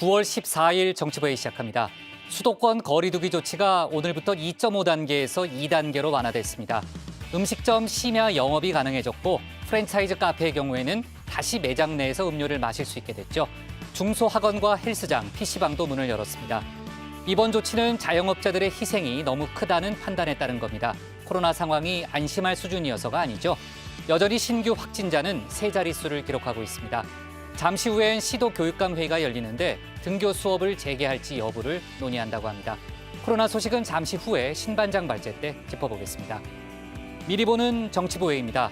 9월 14일 정치부회의 시작합니다. 수도권 거리두기 조치가 오늘부터 2.5단계에서 2단계로 완화됐습니다. 음식점 심야 영업이 가능해졌고 프랜차이즈 카페의 경우에는 다시 매장 내에서 음료를 마실 수 있게 됐죠. 중소학원과 헬스장, PC방도 문을 열었습니다. 이번 조치는 자영업자들의 희생이 너무 크다는 판단에 따른 겁니다. 코로나 상황이 안심할 수준이어서가 아니죠. 여전히 신규 확진자는 세 자릿수를 기록하고 있습니다. 잠시 후엔 시도교육감 회의가 열리는데 등교 수업을 재개할지 여부를 논의한다고 합니다. 코로나 소식은 잠시 후에 신반장 발제 때 짚어보겠습니다. 미리 보는 정치부회의입니다.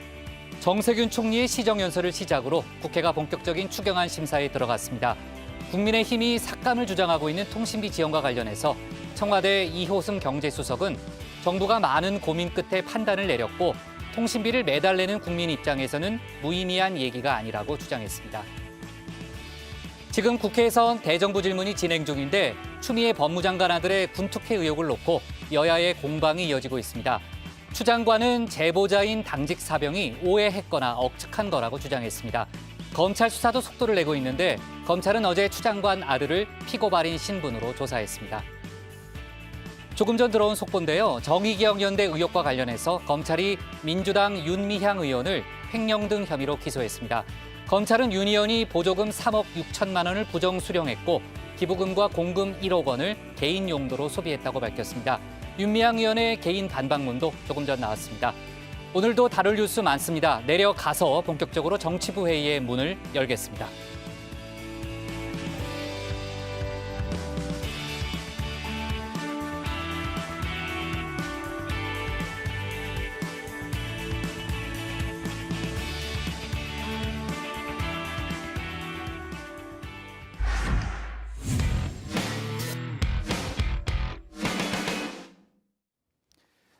정세균 총리의 시정연설을 시작으로 국회가 본격적인 추경안 심사에 들어갔습니다. 국민의힘이 삭감을 주장하고 있는 통신비 지원과 관련해서 청와대 이호승 경제수석은 정부가 많은 고민 끝에 판단을 내렸고 통신비를 매달 내는 국민 입장에서는 무의미한 얘기가 아니라고 주장했습니다. 지금 국회에선 대정부 질문이 진행 중인데 추미애 법무장관 아들의 군투캐 의혹을 놓고 여야의 공방이 이어지고 있습니다. 추 장관은 제보자인 당직 사병이 오해했거나 억측한 거라고 주장했습니다. 검찰 수사도 속도를 내고 있는데 검찰은 어제 추 장관 아들을 피고 발인 신분으로 조사했습니다. 조금 전 들어온 속보인데요. 정의기억연대 의혹과 관련해서 검찰이 민주당 윤미향 의원을 횡령 등 혐의로 기소했습니다. 검찰은 윤 의원이 보조금 3억 6천만 원을 부정 수령했고 기부금과 공금 1억 원을 개인 용도로 소비했다고 밝혔습니다. 윤미향 의원의 개인 반박문도 조금 전 나왔습니다. 오늘도 다룰 뉴스 많습니다. 내려가서 본격적으로 정치부 회의의 문을 열겠습니다.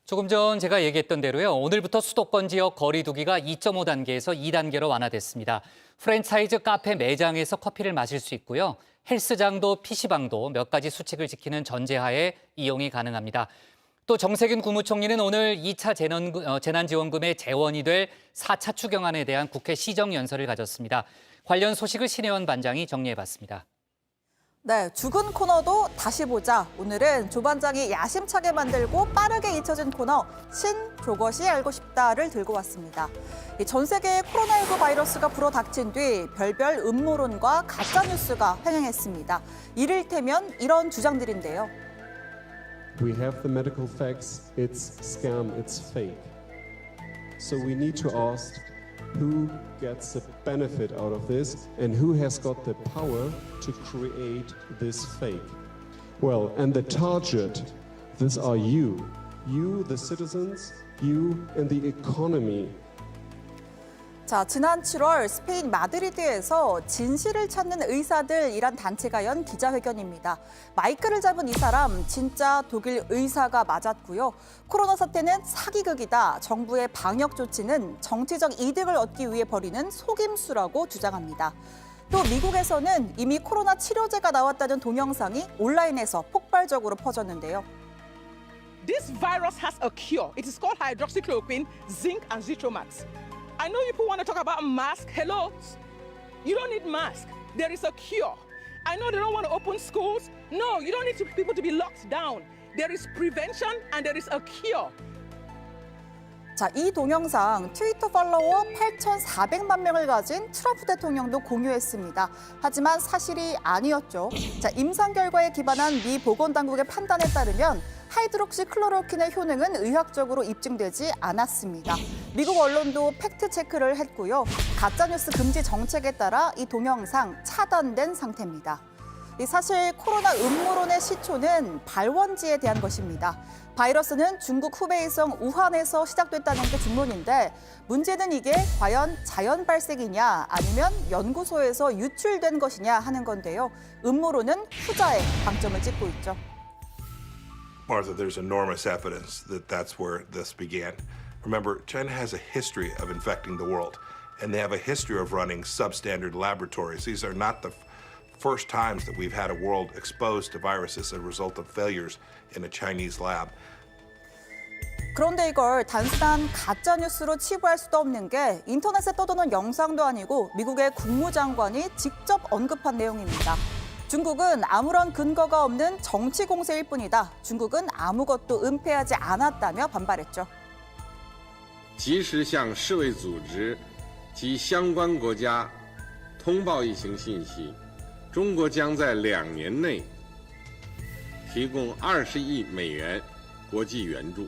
조금 전 제가 얘기했던 대로요. 오늘부터 수도권 지역 거리두기가 2.5단계에서 2단계로 완화됐습니다. 프랜차이즈 카페 매장에서 커피를 마실 수 있고요. 헬스장도 PC방도 몇 가지 수칙을 지키는 전제하에 이용이 가능합니다. 또 정세균 국무총리는 오늘 2차 재난지원금의 재원이 될 4차 추경안에 대한 국회 시정연설을 가졌습니다. 관련 소식을 신혜원 반장이 정리해봤습니다. 네, 죽은 코너도 다시 보자. 오늘은 조 반장이 야심차게 만들고 빠르게 잊혀진 코너 신 그것이 알고 싶다를 들고 왔습니다. 전 세계의 코로나19 바이러스가 불어닥친 뒤 별별 음모론과 가짜뉴스가 횡행했습니다. 이를테면 이런 주장들인데요. We have the medical facts. It's scam. It's fake. So we need to ask who gets the benefit out of this and who has got the power to create this fake. Well, and the target, these are you. You, the citizens, you and the economy. 자, 지난 7월 스페인 마드리드에서 진실을 찾는 의사들이란 단체가 연 기자회견입니다. 마이크를 잡은 이 사람 진짜 독일 의사가 맞았고요. 코로나 사태는 사기극이다. 정부의 방역 조치는 정치적 이득을 얻기 위해 벌이는 속임수라고 주장합니다. 또 미국에서는 이미 코로나 치료제가 나왔다는 동영상이 온라인에서 폭발적으로 퍼졌는데요. This virus has a cure. It is called hydroxychloroquine, zinc, and Zithromax. I know people want to talk about mask. Hello? You don't need mask. There is a cure. I know they don't want to open schools. No, you don't need people to be locked down. There is prevention and there is a cure. 자, 이 동영상 트위터 팔로워 8,400만 명을 가진 트럼프 대통령도 공유했습니다. 하지만 사실이 아니었죠. 자, 임상 결과에 기반한 미 보건당국의 판단에 따르면 하이드록시클로로킨의 효능은 의학적으로 입증되지 않았습니다. 미국 언론도 팩트체크를 했고요. 가짜뉴스 금지 정책에 따라 이 동영상 차단된 상태입니다. 사실 코로나 음모론의 시초는 발원지에 대한 것입니다. 바이러스는 중국 후베이성 우한에서 시작됐다는 게 중론인데 문제는 이게 과연 자연 발생이냐 아니면 연구소에서 유출된 것이냐 하는 건데요. 음모론은 후자에 방점을 찍고 있죠. Martha, there's enormous evidence that that's where this began. Remember, China has a history of infecting the world, and they have a history of running substandard laboratories. These are not the first times that we've had a world exposed to viruses as a result of failures in a Chinese lab. 그런데 이걸 단순한 가짜뉴스로 치부할 수도 없는 게 인터넷에 떠도는 영상도 아니고 미국의 국무장관이 직접 언급한 내용입니다. 중국은 아무런 근거가 없는 정치 공세일 뿐이다. 중국은 아무것도 은폐하지 않았다며 반발했죠. 及时向世卫组织及相关国家通报疫情信息，中国将在2年内提供20亿美元国际援助。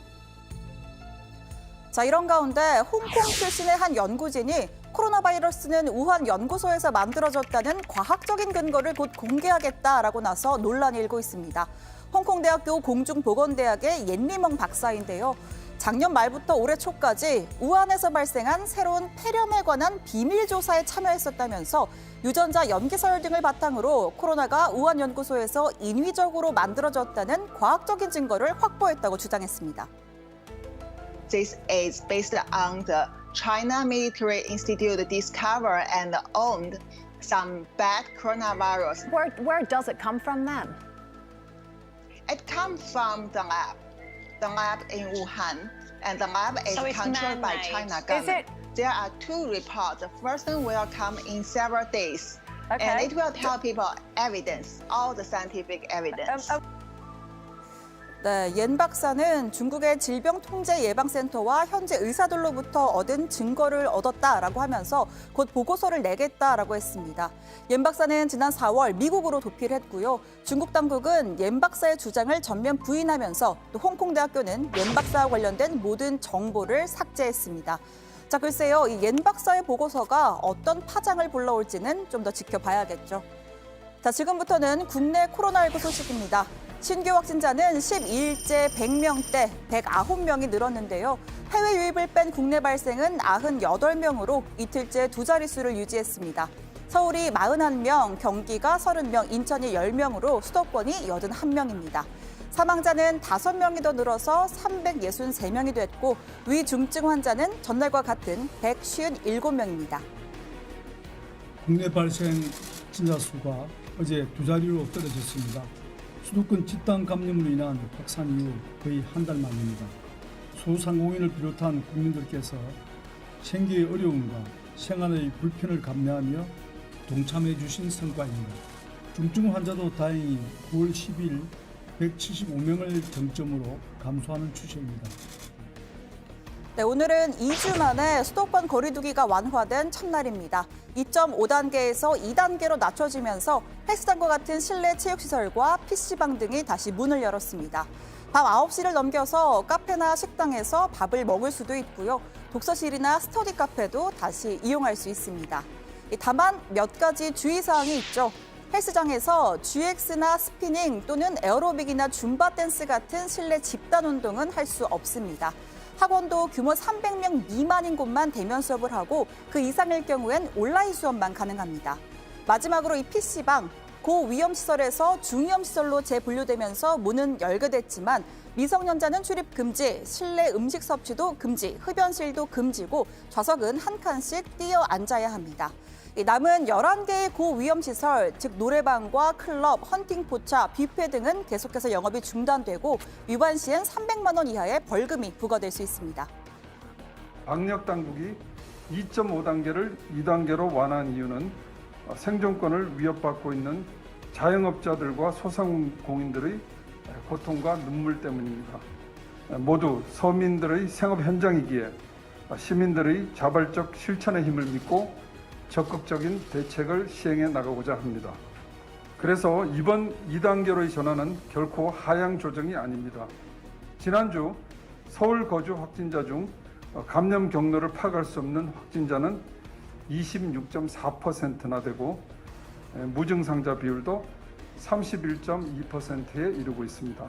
자, 이런 가운데 홍콩 출신의 한 연구진이 코로나 바이러스는 우한 연구소에서 만들어졌다는 과학적인 근거를 곧 공개하겠다라고 나서 논란이 일고 있습니다. 홍콩대학교 공중보건대학의 옌리멍 박사인데요. 작년 말부터 올해 초까지 우한에서 발생한 새로운 폐렴에 관한 비밀 조사에 참여했었다면서 유전자 연기서열 등을 바탕으로 코로나가 우한 연구소에서 인위적으로 만들어졌다는 과학적인 증거를 확보했다고 주장했습니다. This is based on the China Military Institute discovered and owned some bad coronavirus. Where does it come from then? It comes from the lab in Wuhan, and the lab is So it's controlled by man-made. China Is government. it- There are 2 reports. The first one will come in several days, and Okay. it will tell people evidence, all the scientific evidence. 네, 옌 박사는 중국의 질병통제예방센터와 현재 의사들로부터 얻은 증거를 얻었다라고 하면서 곧 보고서를 내겠다라고 했습니다. 옌 박사는 지난 4월 미국으로 도피했고요. 중국 당국은 옌 박사의 주장을 전면 부인하면서 또 홍콩 대학교는 옌 박사와 관련된 모든 정보를 삭제했습니다. 자, 글쎄요, 이 옌 박사의 보고서가 어떤 파장을 불러올지는 좀 더 지켜봐야겠죠. 자, 지금부터는 국내 코로나19 소식입니다. 신규 확진자는 12일째 100명대 109명이 늘었는데요. 해외 유입을 뺀 국내 발생은 98명으로 이틀째 2자릿수를 유지했습니다. 서울이 41명, 경기가 30명, 인천이 10명으로 수도권이 81명입니다. 사망자는 5명이 더 늘어서 363명이 됐고 위중증 환자는 전날과 같은 157명입니다. 국내 발생 확진자 수가 어제 2자리로 떨어졌습니다. 수도권 집단 감염으로 인한 확산 이후 거의 한 달 만입니다. 소상공인을 비롯한 국민들께서 생계의 어려움과 생활의 불편을 감내하며 동참해 주신 성과입니다. 중증 환자도 다행히 9월 10일 175명을 정점으로 감소하는 추세입니다. 네, 오늘은 2주 만에 수도권 거리두기가 완화된 첫날입니다. 2.5단계에서 2단계로 낮춰지면서 헬스장과 같은 실내 체육시설과 PC방 등이 다시 문을 열었습니다. 밤 9시를 넘겨서 카페나 식당에서 밥을 먹을 수도 있고요. 독서실이나 스터디 카페도 다시 이용할 수 있습니다. 다만 몇 가지 주의사항이 있죠. 헬스장에서 GX나 스피닝 또는 에어로빅이나 줌바 댄스 같은 실내 집단 운동은 할 수 없습니다. 학원도 규모 300명 미만인 곳만 대면 수업을 하고 그 이상일 경우엔 온라인 수업만 가능합니다. 마지막으로 이 PC방, 고위험시설에서 중위험시설로 재분류되면서 문은 열게 됐지만 미성년자는 출입 금지, 실내 음식 섭취도 금지, 흡연실도 금지고 좌석은 한 칸씩 뛰어 앉아야 합니다. 남은 11개의 고위험시설, 즉 노래방과 클럽, 헌팅 포차, 뷔페 등은 계속해서 영업이 중단되고 위반 시엔 300만 원 이하의 벌금이 부과될 수 있습니다. 방역 당국이 2.5단계를 2단계로 완화한 이유는 생존권을 위협받고 있는 자영업자들과 소상공인들의 고통과 눈물 때문입니다. 모두 서민들의 생업 현장이기에 시민들의 자발적 실천의 힘을 믿고 적극적인 대책을 시행해 나가고자 합니다. 그래서 이번 2단계로의 전환은 결코 하향 조정이 아닙니다. 지난주 서울 거주 확진자 중 감염 경로를 파악할 수 없는 확진자는 26.4%나 되고 무증상자 비율도 31.2%에 이르고 있습니다.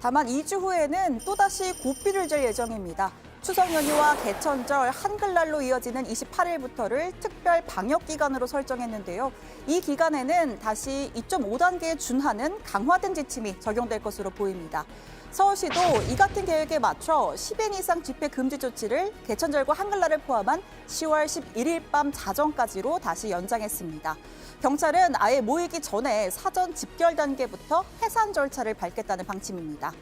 다만 2주 후에는 또다시 고비를 질 예정입니다. 추석 연휴와 개천절, 한글날로 이어지는 28일부터를 특별 방역기간으로 설정했는데요. 이 기간에는 다시 2.5단계에 준하는 강화된 지침이 적용될 것으로 보입니다. 서울시도 이 같은 계획에 맞춰 10인 이상 집회 금지 조치를 개천절과 한글날을 포함한 10월 11일 밤 자정까지로 다시 연장했습니다. 경찰은 아예 모이기 전에 사전 집결 단계부터 해산 절차를 밟겠다는 방침입니다.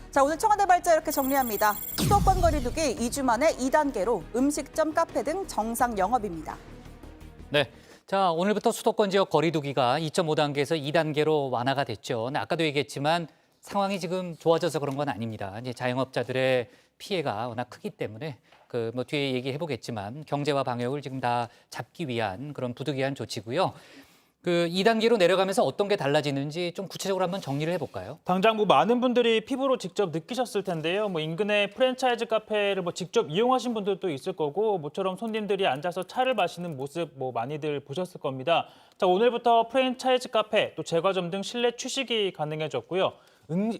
자, 오늘 청와대 발자 이렇게 정리합니다. 수도권 거리두기 2주 만에 2단계로 음식점, 카페 등 정상 영업입니다. 네, 자, 오늘부터 수도권 지역 거리두기가 2.5단계에서 2단계로 완화가 됐죠. 아까도 얘기했지만 상황이 지금 좋아져서 그런 건 아닙니다. 이제 자영업자들의 피해가 워낙 크기 때문에 뭐 뒤에 얘기해 보겠지만 경제와 방역을 지금 다 잡기 위한 그런 부득이한 조치고요. 2단계로 내려가면서 어떤 게 달라지는지 좀 구체적으로 한번 정리를 해볼까요? 당장 많은 분들이 피부로 직접 느끼셨을 텐데요. 인근의 프랜차이즈 카페를 직접 이용하신 분들도 있을 거고 모처럼 손님들이 앉아서 차를 마시는 모습 많이들 보셨을 겁니다. 자, 오늘부터 프랜차이즈 카페, 또 제과점 등 실내 취식이 가능해졌고요.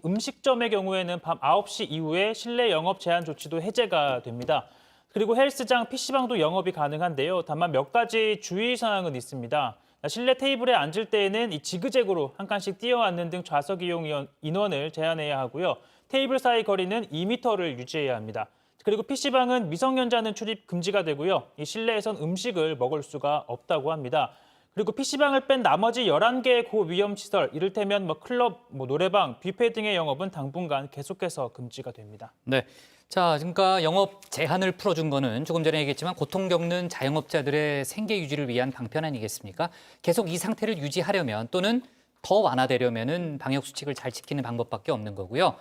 음식점의 경우에는 밤 9시 이후에 실내 영업 제한 조치도 해제가 됩니다. 그리고 헬스장, PC방도 영업이 가능한데요. 다만 몇 가지 주의사항은 있습니다. 실내 테이블에 앉을 때에는 이 지그재그로 한 칸씩 뛰어앉는 등 좌석 이용 인원을 제한해야 하고요. 테이블 사이 거리는 2m를 유지해야 합니다. 그리고 PC방은 미성년자는 출입 금지가 되고요. 이 실내에선 음식을 먹을 수가 없다고 합니다. 그리고 PC방을 뺀 나머지 11개의 고위험 시설, 이를테면 클럽, 노래방, 뷔페 등의 영업은 당분간 계속해서 금지가 됩니다. 네. 자, 그러니까 영업 제한을 풀어준 거는 조금 전에 얘기했지만 고통 겪는 자영업자들의 생계 유지를 위한 방편 아니겠습니까? 계속 이 상태를 유지하려면 또는 더 완화되려면은 방역 수칙을 잘 지키는 방법밖에 없는 거고요.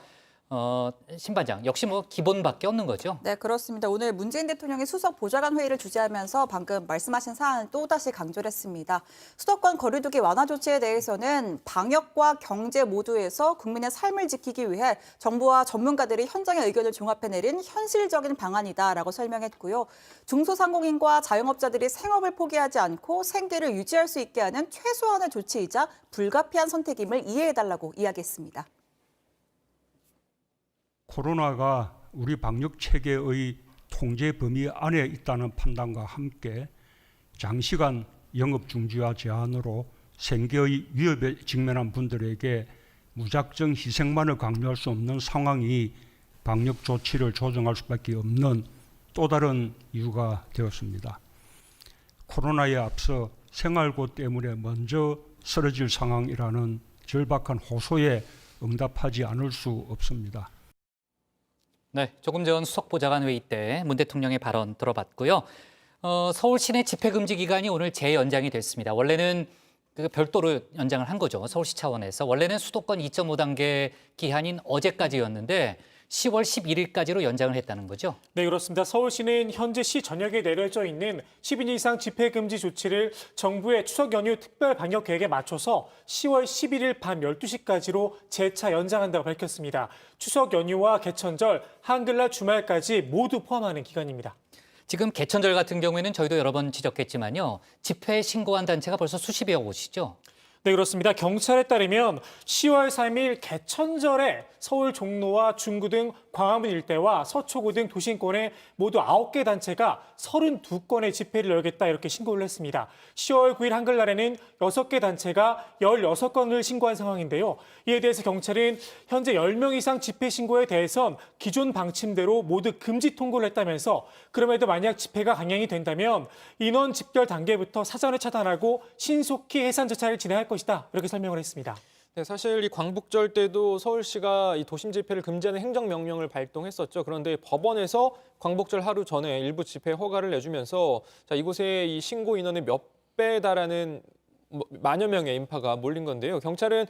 신반장, 역시 기본밖에 없는 거죠? 네, 그렇습니다. 오늘 문재인 대통령이 수석 보좌관 회의를 주재하면서 방금 말씀하신 사안을 또다시 강조를 했습니다. 수도권 거리두기 완화 조치에 대해서는 방역과 경제 모두에서 국민의 삶을 지키기 위해 정부와 전문가들이 현장의 의견을 종합해 내린 현실적인 방안이다라고 설명했고요. 중소상공인과 자영업자들이 생업을 포기하지 않고 생계를 유지할 수 있게 하는 최소한의 조치이자 불가피한 선택임을 이해해달라고 이야기했습니다. 코로나가 우리 방역 체계의 통제 범위 안에 있다는 판단과 함께 장시간 영업 중지와 제한으로 생계의 위협에 직면한 분들에게 무작정 희생만을 강요할 수 없는 상황이 방역 조치를 조정할 수밖에 없는 또 다른 이유가 되었습니다. 코로나에 앞서 생활고 때문에 먼저 쓰러질 상황이라는 절박한 호소에 응답하지 않을 수 없습니다. 네, 조금 전 수석보좌관 회의 때 문 대통령의 발언 들어봤고요. 서울 시내 집회 금지 기간이 오늘 재연장이 됐습니다. 원래는 별도로 연장을 한 거죠. 서울시 차원에서. 원래는 수도권 2.5단계 기한인 어제까지였는데 10월 11일까지로 연장을 했다는 거죠. 네, 그렇습니다. 서울시는 현재 시 전역에 내려져 있는 10인 이상 집회 금지 조치를 정부의 추석 연휴 특별 방역 계획에 맞춰서 10월 11일 밤 12시까지로 재차 연장한다고 밝혔습니다. 추석 연휴와 개천절, 한글날 주말까지 모두 포함하는 기간입니다. 지금 개천절 같은 경우에는 저희도 여러 번 지적했지만요. 집회 신고한 단체가 벌써 수십여 곳이죠. 네, 그렇습니다. 경찰에 따르면 10월 3일 개천절에 서울 종로와 중구 등 광화문 일대와 서초구 등 도심권에 모두 9개 단체가 32건의 집회를 열겠다 이렇게 신고를 했습니다. 10월 9일 한글날에는 6개 단체가 16건을 신고한 상황인데요. 이에 대해서 경찰은 현재 10명 이상 집회 신고에 대해선 기존 방침대로 모두 금지 통보를 했다면서 그럼에도 만약 집회가 강행이 된다면 인원 집결 단계부터 사전에 차단하고 신속히 해산 절차를 진행할 것이다 이렇게 설명을 했습니다. 네, 사실 이 광복절 때도 서울시가 이 도심 집회를 금지하는 행정명령을 발동했었죠. 그런데 법원에서 광복절 하루 전에 일부 집회 허가를 내주면서 이곳에 이 신고 인원의 몇 배에 달하는 만여 명의 인파가 몰린 건데요. 경찰은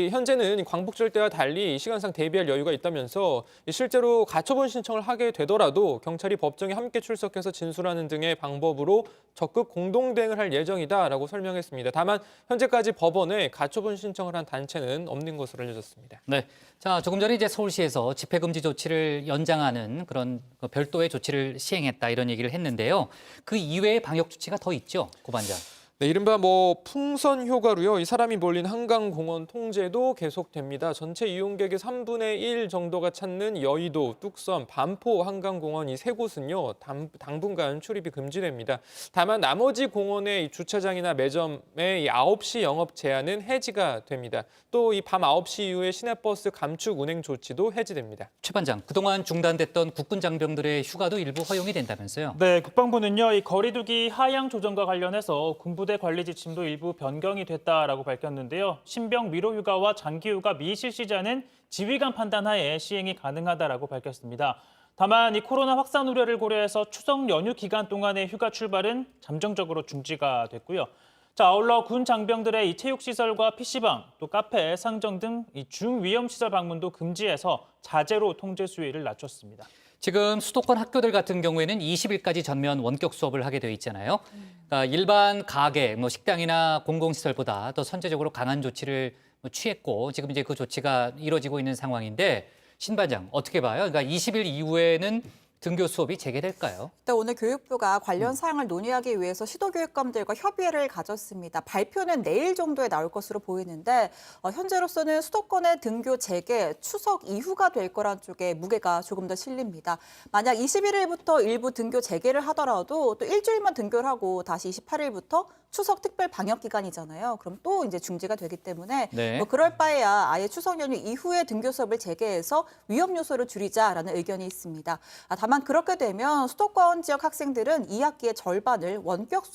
현재는 광복절 때와 달리 시간상 대비할 여유가 있다면서 실제로 가처분 신청을 하게 되더라도 경찰이 법정에 함께 출석해서 진술하는 등의 방법으로 적극 공동대응을 할 예정이다라고 설명했습니다. 다만 현재까지 법원에 가처분 신청을 한 단체는 없는 것으로 알려졌습니다. 네, 자 조금 전에 이제 서울시에서 집회 금지 조치를 연장하는 그런 별도의 조치를 시행했다 이런 얘기를 했는데요. 그 이외의 방역 조치가 더 있죠, 고반장. 네, 이른바 풍선 효과로요. 이 사람이 몰린 한강공원 통제도 계속됩니다. 전체 이용객의 3분의 1 정도가 찾는 여의도, 뚝섬, 반포 한강공원 이 세 곳은요. 당분간 출입이 금지됩니다. 다만 나머지 공원의 주차장이나 매점의 이 9시 영업 제한은 해지가 됩니다. 또 이 밤 9시 이후에 시내버스 감축 운행 조치도 해지됩니다. 최 반장, 그동안 중단됐던 국군 장병들의 휴가도 일부 허용이 된다면서요? 네, 국방부는요. 이 거리두기 하향 조정과 관련해서 군부대 관리 지침도 일부 변경이 됐다라고 밝혔는데요. 신병 미로 휴가와 장기 휴가 미실시자는 지휘관 판단하에 시행이 가능하다라고 밝혔습니다. 다만 이 코로나 확산 우려를 고려해서 추석 연휴 기간 동안의 휴가 출발은 잠정적으로 중지가 됐고요. 자, 아울러 군 장병들의 이 체육시설과 PC방, 또 카페, 상점 등 이 중위험시설 방문도 금지해서 자제로 통제 수위를 낮췄습니다. 지금 수도권 학교들 같은 경우에는 20일까지 전면 원격 수업을 하게 되어 있잖아요. 그러니까 일반 가게, 식당이나 공공시설보다 더 선제적으로 강한 조치를 취했고 지금 이제 그 조치가 이루어지고 있는 상황인데 신 반장 어떻게 봐요? 그러니까 20일 이후에는 등교 수업이 재개될까요? 네, 오늘 교육부가 관련 사항을 논의하기 위해서 시도교육감들과 협의회를 가졌습니다. 발표는 내일 정도에 나올 것으로 보이는데 현재로서는 수도권의 등교 재개, 추석 이후가 될 거란 쪽에 무게가 조금 더 실립니다. 만약 21일부터 일부 등교 재개를 하더라도 또 일주일만 등교를 하고 다시 28일부터 추석 특별 방역 기간이잖아요. 그럼 또 이제 중지가 되기 때문에 네. 그럴 바에야 아예 추석 연휴 이후에 등교 수업을 재개해서 위험 요소를 줄이자라는 의견이 있습니다. 다만 그렇게 되면 수도권 지역 학생들은 2학기의 절반을 원격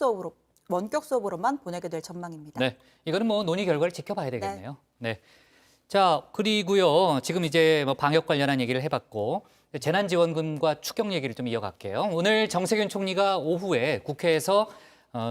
수업으로만 보내게 될 전망입니다. 네, 이거는 논의 결과를 지켜봐야 되겠네요. 네. 자, 그리고요. 지금 이제 방역 관련한 얘기를 해봤고 재난지원금과 추경 얘기를 좀 이어갈게요. 오늘 정세균 총리가 오후에 국회에서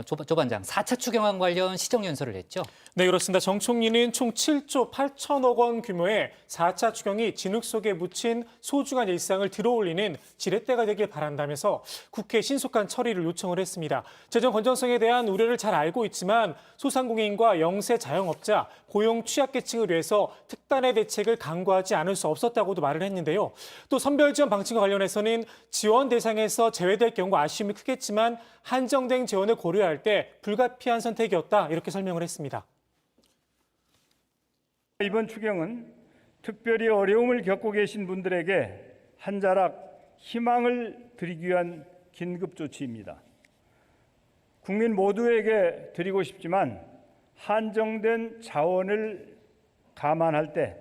조 반장 4차 추경안 관련 시정연설을 했죠. 네, 그렇습니다. 정 총리는 총 7조 8천억 원 규모의 4차 추경이 진흙 속에 묻힌 소중한 일상을 들어올리는 지렛대가 되길 바란다면서 국회 신속한 처리를 요청을 했습니다. 재정 건전성에 대한 우려를 잘 알고 있지만 소상공인과 영세 자영업자, 고용 취약계층을 위해서 특단의 대책을 강구하지 않을 수 없었다고도 말을 했는데요. 또 선별지원 방침과 관련해서는 지원 대상에서 제외될 경우 아쉬움이 크겠지만 한정된 지원을 고려할 때 불가피한 선택이었다 이렇게 설명을 했습니다. 이번 추경은 특별히 어려움을 겪고 계신 분들에게 한 자락 희망을 드리기 위한 긴급 조치입니다. 국민 모두에게 드리고 싶지만 한정된 자원을 감안할 때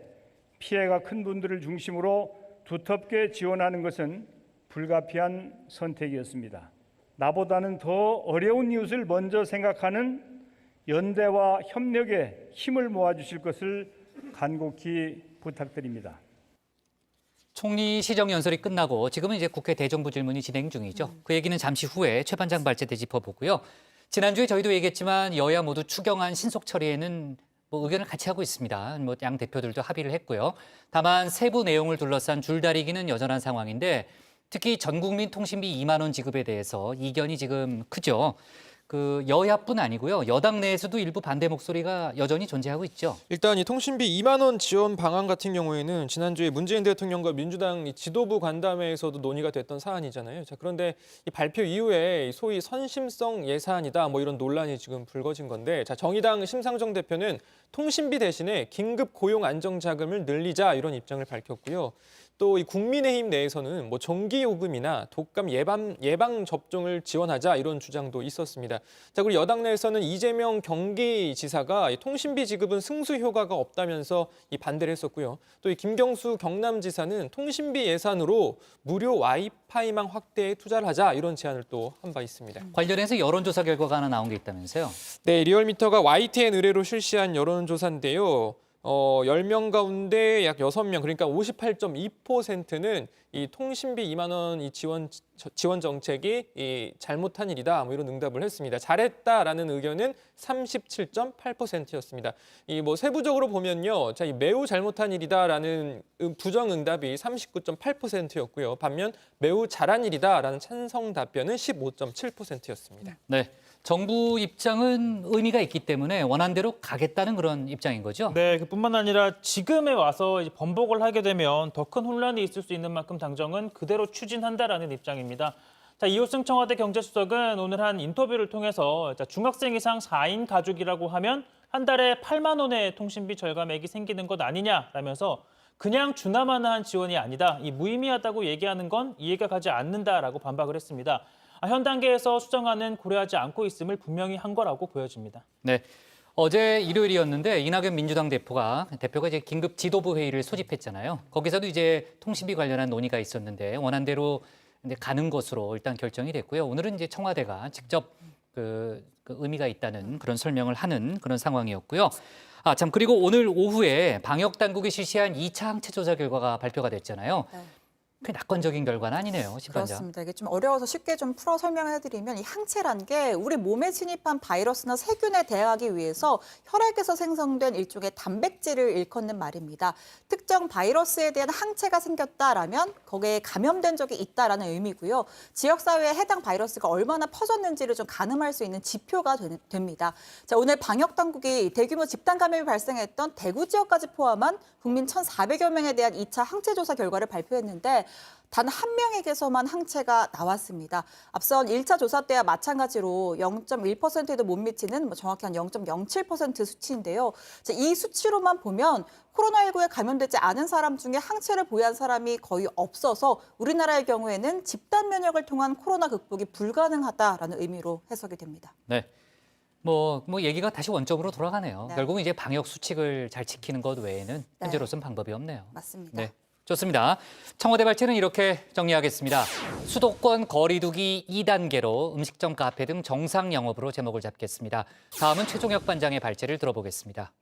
피해가 큰 분들을 중심으로 두텁게 지원하는 것은 불가피한 선택이었습니다. 나보다는 더 어려운 이웃을 먼저 생각하는 연대와 협력에 힘을 모아주실 것을 간곡히 부탁드립니다. 총리 시정연설이 끝나고 지금은 이제 국회 대정부 질문이 진행 중이죠. 그 얘기는 잠시 후에 최 반장 발제 때 짚어보고요. 지난주에 저희도 얘기했지만 여야 모두 추경안 신속 처리에는 의견을 같이 하고 있습니다. 양 대표들도 합의를 했고요. 다만 세부 내용을 둘러싼 줄다리기는 여전한 상황인데 특히 전국민 통신비 2만 원 지급에 대해서 이견이 지금 크죠. 그 여야뿐 아니고요. 여당 내에서도 일부 반대 목소리가 여전히 존재하고 있죠. 일단 이 통신비 2만 원 지원 방안 같은 경우에는 지난주에 문재인 대통령과 민주당 지도부 간담회에서도 논의가 됐던 사안이잖아요. 자, 그런데 이 발표 이후에 소위 선심성 예산이다 이런 논란이 지금 불거진 건데, 자, 정의당 심상정 대표는 통신비 대신에 긴급 고용 안정 자금을 늘리자 이런 입장을 밝혔고요. 또 이 국민의힘 내에서는 정기 요금이나 독감 예방 접종을 지원하자 이런 주장도 있었습니다. 자, 그리고 여당 내에서는 이재명 경기지사가 이 통신비 지급은 승수 효과가 없다면서 반대를 했었고요. 또 이 김경수 경남지사는 통신비 예산으로 무료 와이파이망 확대에 투자를 하자 이런 제안을 또 한 바 있습니다. 관련해서 여론조사 결과가 하나 나온 게 있다면서요? 네, 리얼미터가 YTN 의뢰로 실시한 여론조사인데요. 10명 가운데 약 6명, 그러니까 58.2%는 이 통신비 2만 원 이 지원 정책이 잘못한 일이다 이런 응답을 했습니다. 잘했다라는 의견은 37.8%였습니다. 세부적으로 보면요, 이 매우 잘못한 일이다라는 부정 응답이 39.8%였고요. 반면 매우 잘한 일이다라는 찬성 답변은 15.7%였습니다. 네. 정부 입장은 의미가 있기 때문에 원한 대로 가겠다는 그런 입장인 거죠? 네, 그뿐만 아니라 지금에 와서 번복을 하게 되면 더 큰 혼란이 있을 수 있는 만큼 당정은 그대로 추진한다라는 입장입니다. 자, 이호승 청와대 경제수석은 오늘 한 인터뷰를 통해서 중학생 이상 4인 가족이라고 하면 한 달에 8만 원의 통신비 절감액이 생기는 것 아니냐라면서 그냥 주나마나한 지원이 아니다. 무의미하다고 얘기하는 건 이해가 가지 않는다라고 반박을 했습니다. 현 단계에서 수정안은 고려하지 않고 있음을 분명히 한 거라고 보여집니다. 네, 어제 일요일이었는데 이낙연 민주당 대표가 이제 긴급 지도부 회의를 소집했잖아요. 거기서도 이제 통신비 관련한 논의가 있었는데 원안대로 가는 것으로 일단 결정이 됐고요. 오늘은 이제 청와대가 직접 그 의미가 있다는 그런 설명을 하는 그런 상황이었고요. 참, 그리고 오늘 오후에 방역 당국이 실시한 2차 항체 조사 결과가 발표가 됐잖아요. 그 낙관적인 결과는 아니네요, 심판장. 그렇습니다. 이게 좀 어려워서 쉽게 좀 풀어 설명해드리면 이 항체란 게 우리 몸에 침입한 바이러스나 세균에 대항하기 위해서 혈액에서 생성된 일종의 단백질을 일컫는 말입니다. 특정 바이러스에 대한 항체가 생겼다라면 거기에 감염된 적이 있다라는 의미고요. 지역사회에 해당 바이러스가 얼마나 퍼졌는지를 좀 가늠할 수 있는 지표가 됩니다. 자, 오늘 방역당국이 대규모 집단 감염이 발생했던 대구 지역까지 포함한 국민 1,400여 명에 대한 2차 항체 조사 결과를 발표했는데 단 한 명에게서만 항체가 나왔습니다. 앞선 1차 조사 때와 마찬가지로 0.1%에도 못 미치는 정확히 한 0.07% 수치인데요. 이 수치로만 보면 코로나19에 감염되지 않은 사람 중에 항체를 보유한 사람이 거의 없어서 우리나라의 경우에는 집단 면역을 통한 코로나 극복이 불가능하다라는 의미로 해석이 됩니다. 네. 뭐 얘기가 다시 원점으로 돌아가네요. 네. 결국은 이제 방역 수칙을 잘 지키는 것 외에는 현재로서는 방법이 없네요. 맞습니다. 네. 좋습니다. 청와대 발제는 이렇게 정리하겠습니다. 수도권 거리두기 2단계로 음식점, 카페 등 정상 영업으로 제목을 잡겠습니다. 다음은 최종혁 반장의 발제를 들어보겠습니다.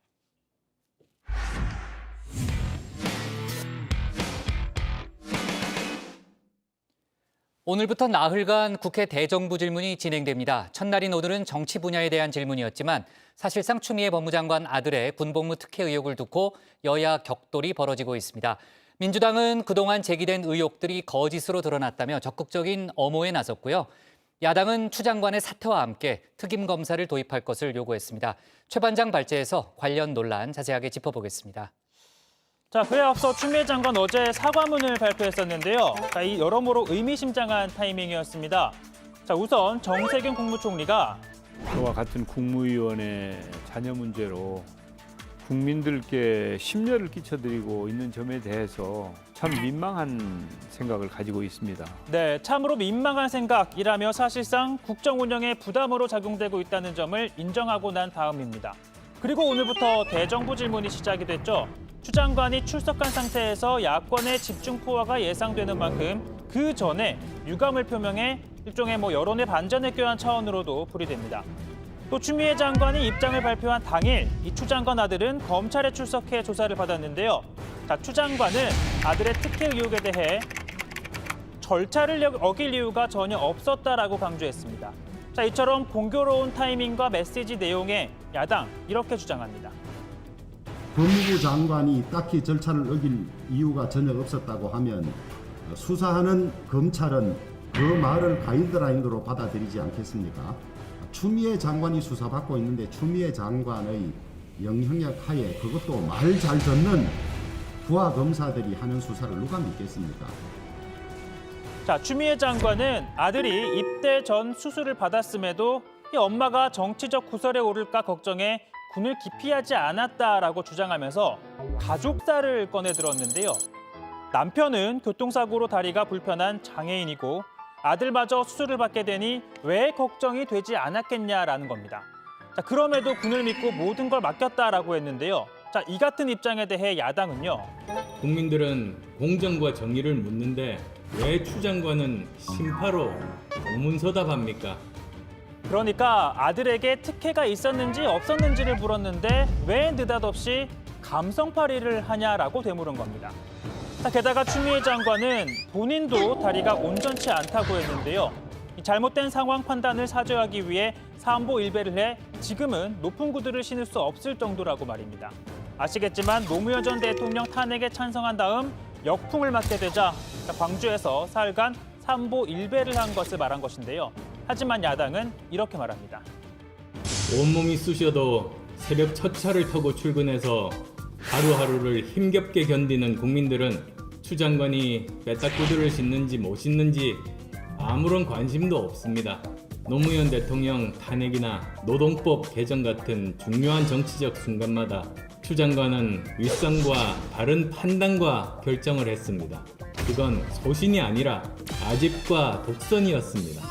오늘부터 나흘간 국회 대정부 질문이 진행됩니다. 첫날인 오늘은 정치 분야에 대한 질문이었지만 사실상 추미애 법무장관 아들의 군복무 특혜 의혹을 두고 여야 격돌이 벌어지고 있습니다. 민주당은 그동안 제기된 의혹들이 거짓으로 드러났다며 적극적인 엄호에 나섰고요. 야당은 추 장관의 사퇴와 함께 특임 검사를 도입할 것을 요구했습니다. 최 반장 발제에서 관련 논란 자세하게 짚어보겠습니다. 자, 그에 앞서 추미애 장관 어제 사과문을 발표했었는데요. 자, 이 여러모로 의미심장한 타이밍이었습니다. 자, 우선 정세균 국무총리가 저와 같은 국무위원의 자녀 문제로 국민들께 심려를 끼쳐드리고 있는 점에 대해서 참 민망한 생각을 가지고 있습니다. 네, 참으로 민망한 생각이라며 사실상 국정 운영에 부담으로 작용되고 있다는 점을 인정하고 난 다음입니다. 그리고 오늘부터 대정부 질문이 시작이 됐죠. 추 장관이 출석한 상태에서 야권의 집중 포화가 예상되는 만큼 그 전에 유감을 표명해 일종의 여론의 반전을 꾀한 차원으로도 풀이됩니다. 또 추미애 장관이 입장을 발표한 당일 이 추 장관 아들은 검찰에 출석해 조사를 받았는데요. 자, 추 장관은 아들의 특혜 의혹에 대해 절차를 어길 이유가 전혀 없었다라고 강조했습니다. 자, 이처럼 공교로운 타이밍과 메시지 내용에 야당 이렇게 주장합니다. 법무부 장관이 딱히 절차를 어길 이유가 전혀 없었다고 하면 수사하는 검찰은 그 말을 가이드라인으로 받아들이지 않겠습니까? 추미애 장관이 수사받고 있는데 추미애 장관의 영향력 하에 그것도 말 잘 듣는 부하 검사들이 하는 수사를 누가 믿겠습니까? 자, 추미애 장관은 아들이 입대 전 수술을 받았음에도 이 엄마가 정치적 구설에 오를까 걱정해 군을 기피하지 않았다라고 주장하면서 가족사를 꺼내 들었는데요. 남편은 교통사고로 다리가 불편한 장애인이고 아들마저 수술을 받게 되니 왜 걱정이 되지 않았겠냐라는 겁니다. 자, 그럼에도 군을 믿고 모든 걸 맡겼다라고 했는데요. 자, 이 같은 입장에 대해 야당은요. 국민들은 공정과 정의를 묻는데 왜 추 장관은 심파로 고문서답합니까? 그러니까 아들에게 특혜가 있었는지 없었는지를 물었는데 왜 느닷없이 감성팔이를 하냐라고 되물은 겁니다. 자, 게다가 추미애 장관은 본인도 다리가 온전치 않다고 했는데요. 이 잘못된 상황 판단을 사죄하기 위해 삼보일배를 해 지금은 높은 구두를 신을 수 없을 정도라고 말입니다. 아시겠지만 노무현 전 대통령 탄핵에 찬성한 다음 역풍을 맞게 되자 광주에서 사흘간 삼보일배를 한 것을 말한 것인데요. 하지만 야당은 이렇게 말합니다. 온몸이 쑤셔도 새벽 첫 차를 타고 출근해서 하루하루를 힘겹게 견디는 국민들은 추 장관이 빼딱구두를 신는지 못 신는지 아무런 관심도 없습니다. 노무현 대통령 탄핵이나 노동법 개정 같은 중요한 정치적 순간마다 추 장관은 윗선과 바른 판단과 결정을 했습니다. 그건 소신이 아니라 아집과 독선이었습니다.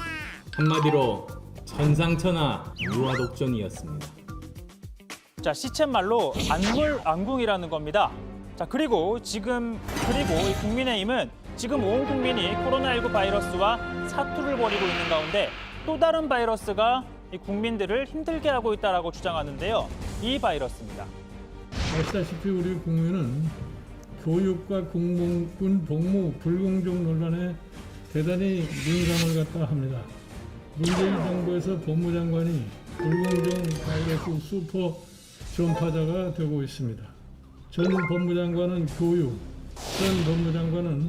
한마디로 천상천하 유화독존이었습니다. 자, 시쳇말로 안물안궁이라는 겁니다. 자, 그리고 이 국민의힘은 지금 온 국민이 코로나19 바이러스와 사투를 벌이고 있는 가운데 또 다른 바이러스가 이 국민들을 힘들게 하고 있다라고 주장하는데요. 이 바이러스입니다. 아시다시피 우리 국민은 교육과 공무원 복무 불공정 논란에 대단히 민감을 갖다 합니다. 문재인 정부에서 법무장관이 불공정 바이러스 슈퍼 전파자가 되고 있습니다. 전 법무장관은 교육, 전 법무장관은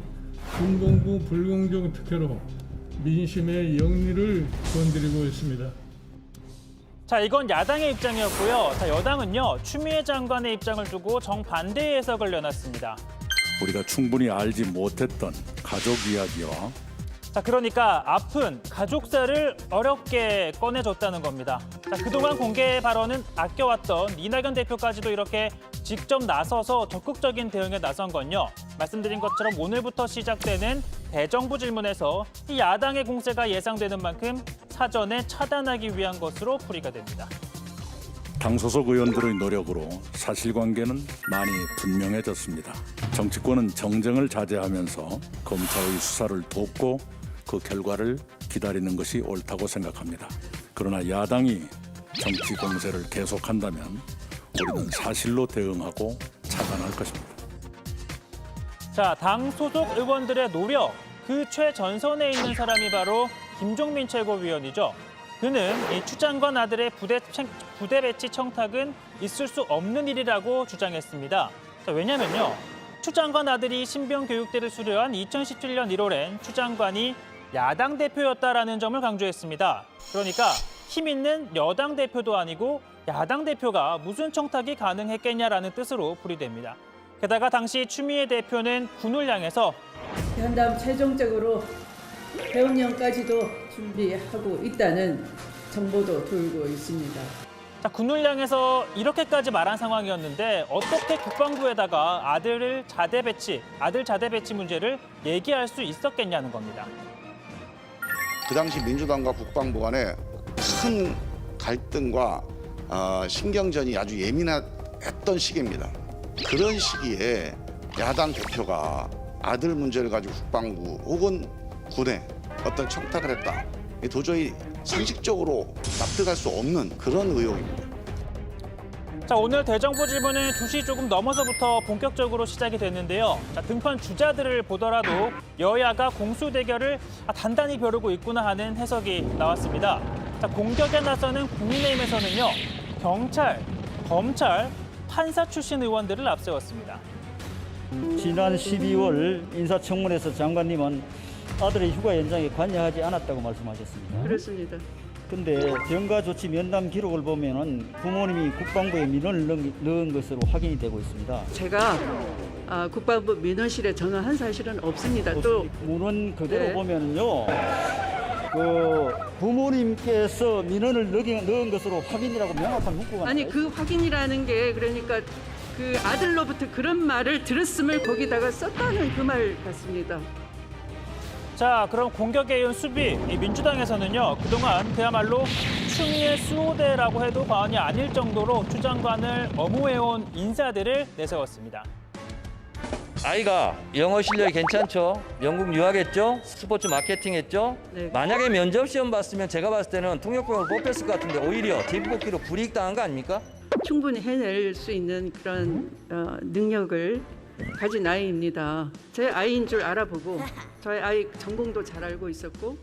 군공부 불공정 특혜로 민심의 영리를 건드리고 있습니다. 자, 이건 야당의 입장이었고요. 자, 여당은요, 추미애 장관의 입장을 두고 정반대의 해석을 내놨습니다. 우리가 충분히 알지 못했던 가족 이야기와 자, 그러니까 아픈 가족사를 어렵게 꺼내줬다는 겁니다. 자, 그동안 공개 발언은 아껴왔던 이낙연 대표까지도 이렇게 직접 나서서 적극적인 대응에 나선 건요. 말씀드린 것처럼 오늘부터 시작되는 대정부 질문에서 이 야당의 공세가 예상되는 만큼 사전에 차단하기 위한 것으로 풀이가 됩니다. 당 소속 의원들의 노력으로 사실관계는 많이 분명해졌습니다. 정치권은 정쟁을 자제하면서 검찰의 수사를 돕고 그 결과를 기다리는 것이 옳다고 생각합니다. 그러나 야당이 정치 공세를 계속한다면 우리는 사실로 대응하고 차단할 것입니다. 자, 당 소속 의원들의 노력, 그 최전선에 있는 사람이 바로 김종민 최고위원이죠. 그는 이 추 장관 아들의 부대 배치 청탁은 있을 수 없는 일이라고 주장했습니다. 자, 왜냐면요, 추 장관 아들이 신병 교육대를 수료한 2017년 1월엔 추 장관이 야당 대표였다라는 점을 강조했습니다. 그러니까 힘 있는 여당 대표도 아니고 야당 대표가 무슨 청탁이 가능했겠냐라는 뜻으로 풀이됩니다. 게다가 당시 추미애 대표는 군을 향해서 현담 최종적으로 배움령까지도 준비하고 있다는 정보도 돌고 있습니다. 자, 군을 향해서 이렇게까지 말한 상황이었는데 어떻게 국방부에다가 아들 자대 배치 문제를 얘기할 수 있었겠냐는 겁니다. 그 당시 민주당과 국방부 간에 큰 갈등과 신경전이 아주 예민했던 시기입니다. 그런 시기에 야당 대표가 아들 문제를 가지고 국방부 혹은 군에 어떤 청탁을 했다. 도저히 상식적으로 납득할 수 없는 그런 의혹입니다. 자, 오늘 대정부 질문은 2시 조금 넘어서부터 본격적으로 시작이 됐는데요. 자, 등판 주자들을 보더라도 여야가 공수 대결을 단단히 벼르고 있구나 하는 해석이 나왔습니다. 자, 공격에 나서는 국민의힘에서는요, 경찰, 검찰, 판사 출신 의원들을 앞세웠습니다. 지난 12월 인사청문회에서 장관님은 아들의 휴가 연장에 관여하지 않았다고 말씀하셨습니다. 그렇습니다. 근데 병가 조치 면담 기록을 보면은 부모님이 국방부에 민원을 넣은 것으로 확인이 되고 있습니다. 제가 국방부 민원실에 전화한 사실은 없습니다. 또 문헌 그대로 네. 보면은요, 그 부모님께서 민원을 넣은 것으로 확인이라고 명확한 문구가 아니 그 확인이라는 게 그러니까 그 아들로부터 그런 말을 들었음을 거기다가 썼다는 그 말 같습니다. 자, 그럼 공격에 이은 수비, 이 민주당에서는요, 그동안 그야말로 추미애 수호대라고 해도 과언이 아닐 정도로 추 장관을 엄호해온 인사들을 내세웠습니다. 아이가 영어 실력이 괜찮죠? 영국 유학했죠? 스포츠 마케팅 했죠? 네. 만약에 면접 시험 봤으면 제가 봤을 때는 통역병으로 뽑혔을 것 같은데 오히려 뒷뽑기로 불이익 당한 거 아닙니까? 충분히 해낼 수 있는 그런 능력을 가진 아이입니다. 제 아이인 줄 알아보고 저희 아이 전공도 잘 알고 있었고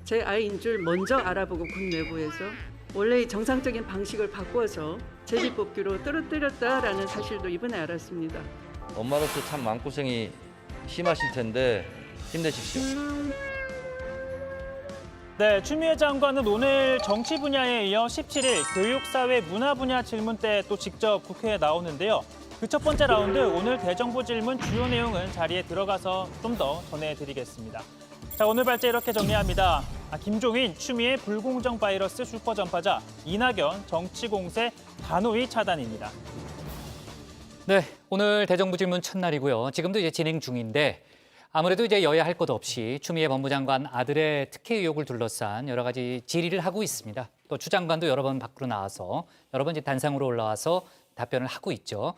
제 아이인 줄 먼저 알아보고 군 내부에서 원래 정상적인 방식을 바꿔서 제비뽑기로 떨어뜨렸다라는 사실도 이번에 알았습니다. 엄마로서 참 마음고생이 심하실 텐데 힘내십시오. 네, 추미애 장관은 오늘 정치 분야에 이어 17일 교육, 사회, 문화 분야 질문 때 또 직접 국회에 나오는데요. 그 첫 번째 라운드 오늘 대정부 질문 주요 내용은 자리에 들어가서 좀 더 전해드리겠습니다. 자, 오늘 발제 이렇게 정리합니다. 김종인, 추미애 불공정 바이러스 슈퍼 전파자, 이낙연 정치 공세 단호히 차단입니다. 네, 오늘 대정부 질문 첫날이고요. 지금도 이제 진행 중인데 아무래도 이제 여야 할 것 없이 추미애 법무장관 아들의 특혜 의혹을 둘러싼 여러 가지 질의를 하고 있습니다. 또 추 장관도 여러 번 밖으로 나와서 여러 번 이제 단상으로 올라와서 답변을 하고 있죠.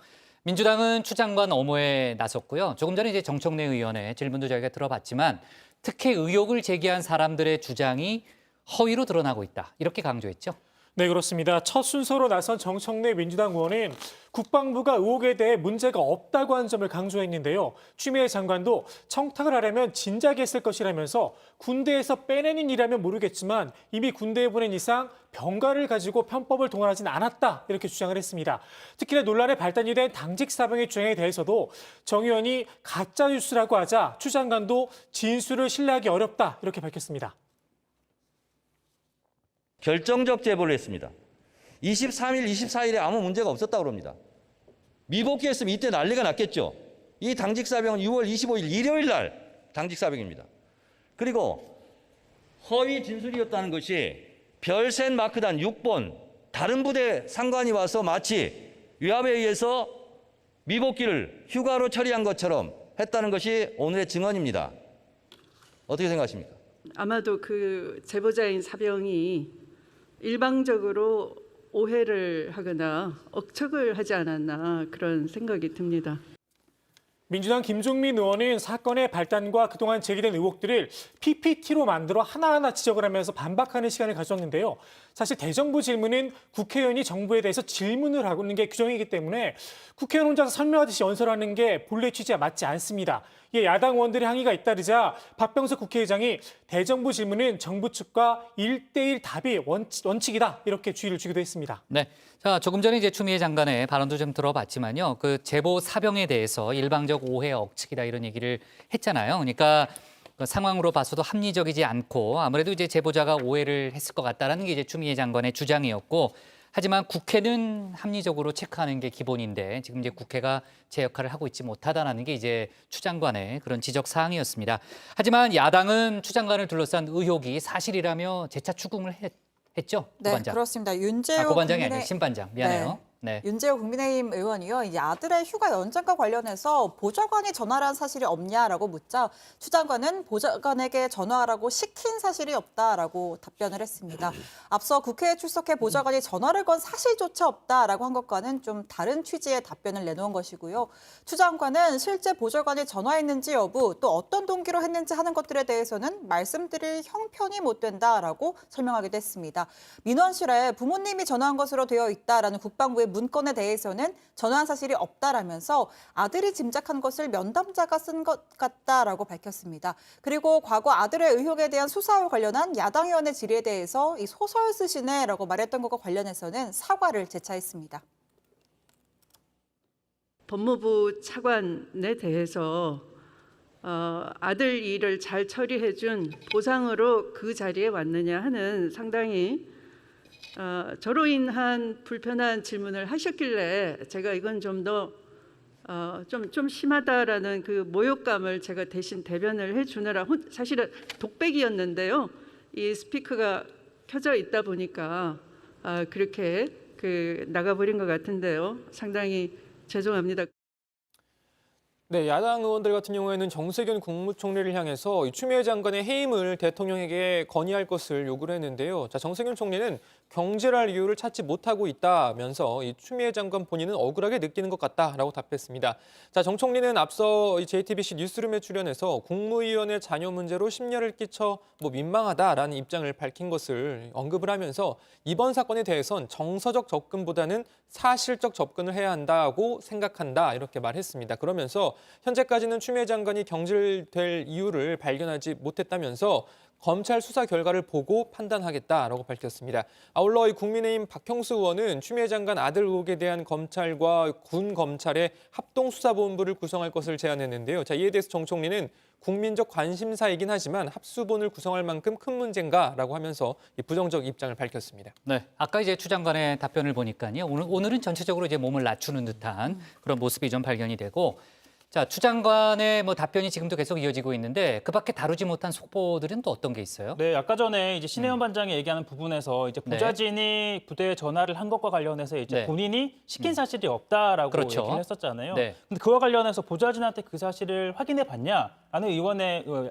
민주당은 추 장관 엄호에 나섰고요. 조금 전에 이제 정청래 의원의 질문도 저희가 들어봤지만 특혜 의혹을 제기한 사람들의 주장이 허위로 드러나고 있다. 이렇게 강조했죠. 네, 그렇습니다. 첫 순서로 나선 정청래 민주당 의원은 국방부가 의혹에 대해 문제가 없다고 한 점을 강조했는데요. 추미애 장관도 청탁을 하려면 진작에 했을 것이라면서 군대에서 빼내는 일이라면 모르겠지만 이미 군대에 보낸 이상 병가를 가지고 편법을 동원하진 않았다 이렇게 주장을 했습니다. 특히나 논란의 발단이 된 당직 사병의 주장에 대해서도 정 의원이 가짜 뉴스라고 하자 추 장관도 진술을 신뢰하기 어렵다 이렇게 밝혔습니다. 결정적 제보를 했습니다. 23일, 24일에 아무 문제가 없었다고 합니다. 미복귀했으면 이때 난리가 났겠죠. 이 당직사병은 6월 25일 일요일 날 당직사병입니다. 그리고 허위 진술이었다는 것이 별센 마크단 6번 다른 부대 상관이 와서 마치 위압에 의해서 미복귀를 휴가로 처리한 것처럼 했다는 것이 오늘의 증언입니다. 어떻게 생각하십니까? 아마도 그 제보자인 사병이 일방적으로 오해를 하거나 억측을 하지 않았나 그런 생각이 듭니다. 민주당 김종민 의원은 사건의 발단과 그동안 제기된 의혹들을 PPT로 만들어 하나하나 지적을 하면서 반박하는 시간을 가졌는데요. 사실 대정부 질문은 국회의원이 정부에 대해서 질문을 하는 게 규정이기 때문에 국회의원 혼자서 설명하듯이 연설하는 게 본래 취지와 맞지 않습니다. 이에 야당 의원들의 항의가 잇따르자 박병석 국회의장이 대정부 질문은 정부 측과 1대1 답이 원칙이다 이렇게 주의를 주기도 했습니다. 네. 자, 조금 전에 이제 추미애 장관의 발언도 좀 들어봤지만요. 그 제보 사병에 대해서 일방적 오해 억측이다 이런 얘기를 했잖아요. 그러니까 그 상황으로 봐서도 합리적이지 않고 아무래도 이제 제보자가 오해를 했을 것 같다라는 게 이제 추미애 장관의 주장이었고 하지만 국회는 합리적으로 체크하는 게 기본인데 지금 이제 국회가 제 역할을 하고 있지 못하다는 게 이제 추 장관의 그런 지적 사항이었습니다. 하지만 야당은 추 장관을 둘러싼 의혹이 사실이라며 재차 추궁을 했죠. 네, 고반장. 그렇습니다. 윤재호 고반장이 아니라 신반장. 미안해요. 네. 윤재호 국민의힘 의원이요. 이제 아들의 휴가 연장과 관련해서 보좌관이 전화를 한 사실이 없냐라고 묻자 추 장관은 보좌관에게 전화하라고 시킨 사실이 없다라고 답변을 했습니다. 앞서 국회에 출석해 보좌관이 전화를 건 사실조차 없다라고 한 것과는 좀 다른 취지의 답변을 내놓은 것이고요. 추 장관은 실제 보좌관이 전화했는지 여부 또 어떤 동기로 했는지 하는 것들에 대해서는 말씀드릴 형편이 못 된다라고 설명하기도 했습니다. 민원실에 부모님이 전화한 것으로 되어 있다라는 국방부의 문건에 대해서는 전화한 사실이 없다라면서 아들이 짐작한 것을 면담자가 쓴 것 같다라고 밝혔습니다. 그리고 과거 아들의 의혹에 대한 수사와 관련한 야당 의원의 질의에 대해서 이 소설 쓰시네라고 말했던 것과 관련해서는 사과를 재차했습니다. 법무부 차관에 대해서 아들 일을 잘 처리해준 보상으로 그 자리에 왔느냐 하는 상당히 저로 인한 불편한 질문을 하셨길래 제가 이건 좀 더 좀 심하다라는 그 모욕감을 제가 대신 대변을 해주느라 사실은 독백이었는데요. 이 스피커가 켜져 있다 보니까 그렇게 나가버린 것 같은데요. 상당히 죄송합니다. 네, 야당 의원들 같은 경우에는 정세균 국무총리를 향해서 이 추미애 장관의 해임을 대통령에게 건의할 것을 요구를 했는데요. 자, 정세균 총리는 경질할 이유를 찾지 못하고 있다면서 이 추미애 장관 본인은 억울하게 느끼는 것 같다라고 답했습니다. 자, 정 총리는 앞서 이 JTBC 뉴스룸에 출연해서 국무위원의 자녀 문제로 심려를 끼쳐 민망하다라는 입장을 밝힌 것을 언급을 하면서 이번 사건에 대해선 정서적 접근보다는 사실적 접근을 해야 한다고 생각한다 이렇게 말했습니다. 그러면서 현재까지는 추미애 장관이 경질될 이유를 발견하지 못했다면서 검찰 수사 결과를 보고 판단하겠다라고 밝혔습니다. 아울러 국민의힘 박형수 의원은 추미애 장관 아들 의혹에 대한 검찰과 군 검찰의 합동수사본부를 구성할 것을 제안했는데요. 자, 이에 대해서 정 총리는 국민적 관심사이긴 하지만 합수본을 구성할 만큼 큰 문제인가라고 하면서 부정적 입장을 밝혔습니다. 네, 아까 이제 추 장관의 답변을 보니까요. 오늘은 전체적으로 이제 몸을 낮추는 듯한 그런 모습이 좀 발견이 되고, 자, 추 장관의 답변이 지금도 계속 이어지고 있는데 그 밖에 다루지 못한 속보들은 또 어떤 게 있어요? 네, 아까 전에 이제 신혜원 반장이 얘기하는 부분에서 이제 보좌진이 부대에 전화를 한 것과 관련해서 이제 본인이 시킨 사실이 없다라고 그렇죠. 얘기를 했었잖아요. 네. 근데 그와 관련해서 보좌진한테 그 사실을 확인해 봤냐라는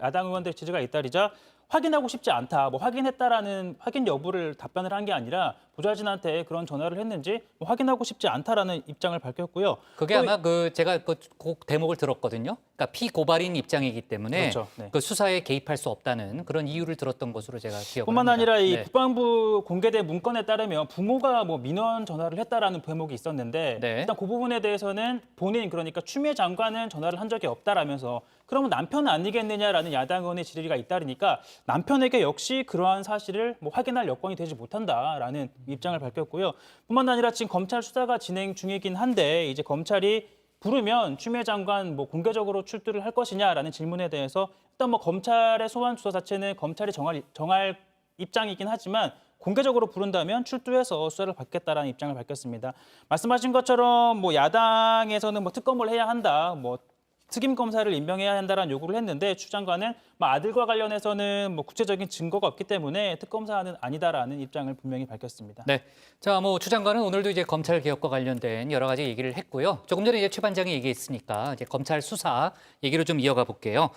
야당 의원들의 지적가 잇따르자 확인하고 싶지 않다, 뭐 확인했다라는 확인 여부를 답변을 한 게 아니라 보좌진한테 그런 전화를 했는지 뭐 확인하고 싶지 않다라는 입장을 밝혔고요. 그게 아마 제가 그 대목을 들었거든요. 그러니까 피고발인 입장이기 때문에 그렇죠. 네. 그 수사에 개입할 수 없다는 그런 이유를 들었던 것으로 제가 기억을 뿐만 합니다. 아니라 이 네. 국방부 공개된 문건에 따르면 부모가 뭐 민원 전화를 했다라는 대목이 있었는데 네. 일단 그 부분에 대해서는 본인 그러니까 추미애 장관은 전화를 한 적이 없다라면서 그러면 남편은 아니겠느냐라는 야당 의원의 질의가 잇따르니까 남편에게 역시 그러한 사실을 뭐 확인할 여건이 되지 못한다라는 입장을 밝혔고요. 뿐만 아니라 지금 검찰 수사가 진행 중이긴 한데 이제 검찰이 부르면 추미애 장관 뭐 공개적으로 출두를 할 것이냐라는 질문에 대해서 일단 뭐 검찰의 소환 수사 자체는 검찰이 정할 입장이긴 하지만 공개적으로 부른다면 출두해서 수사를 받겠다라는 입장을 밝혔습니다. 말씀하신 것처럼 뭐 야당에서는 뭐 특검을 해야 한다, 뭐 특임 검사를 임명해야 한다라는 요구를 했는데 추 장관은 뭐 아들과 관련해서는 뭐 구체적인 증거가 없기 때문에 특검사는 아니다라는 입장을 분명히 밝혔습니다. 네, 자, 뭐 추 장관은 오늘도 이제 검찰 개혁과 관련된 여러 가지 얘기를 했고요. 조금 전에 이제 최 반장이 얘기했으니까 이제 검찰 수사 얘기로 좀 이어가 볼게요.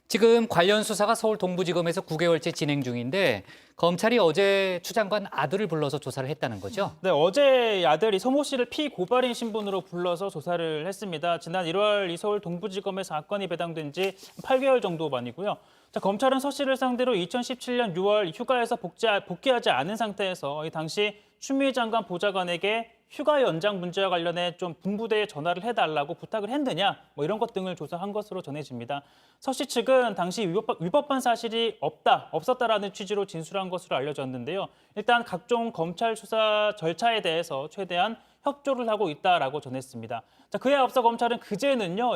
지금 관련 수사가 서울 동부지검에서 9개월째 진행 중인데 검찰이 어제 추 장관 아들을 불러서 조사를 했다는 거죠? 네, 어제 아들이 서모 씨를 피고발인 신분으로 불러서 조사를 했습니다. 지난 1월 이 서울 동부지검에 사건이 배당된 지 8개월 정도 만이고요. 자, 검찰은 서 씨를 상대로 2017년 6월 휴가에서 복귀하지 않은 상태에서 이 당시 추미애 장관 보좌관에게 휴가 연장 문제와 관련해 좀 본부대에 전화를 해달라고 부탁을 했느냐 뭐 이런 것 등을 조사한 것으로 전해집니다. 서 씨 측은 당시 위법한 사실이 없었다라는 취지로 진술한 것으로 알려졌는데요. 일단 각종 검찰 수사 절차에 대해서 최대한 협조를 하고 있다라고 전했습니다. 자, 그에 앞서 검찰은 그제는요,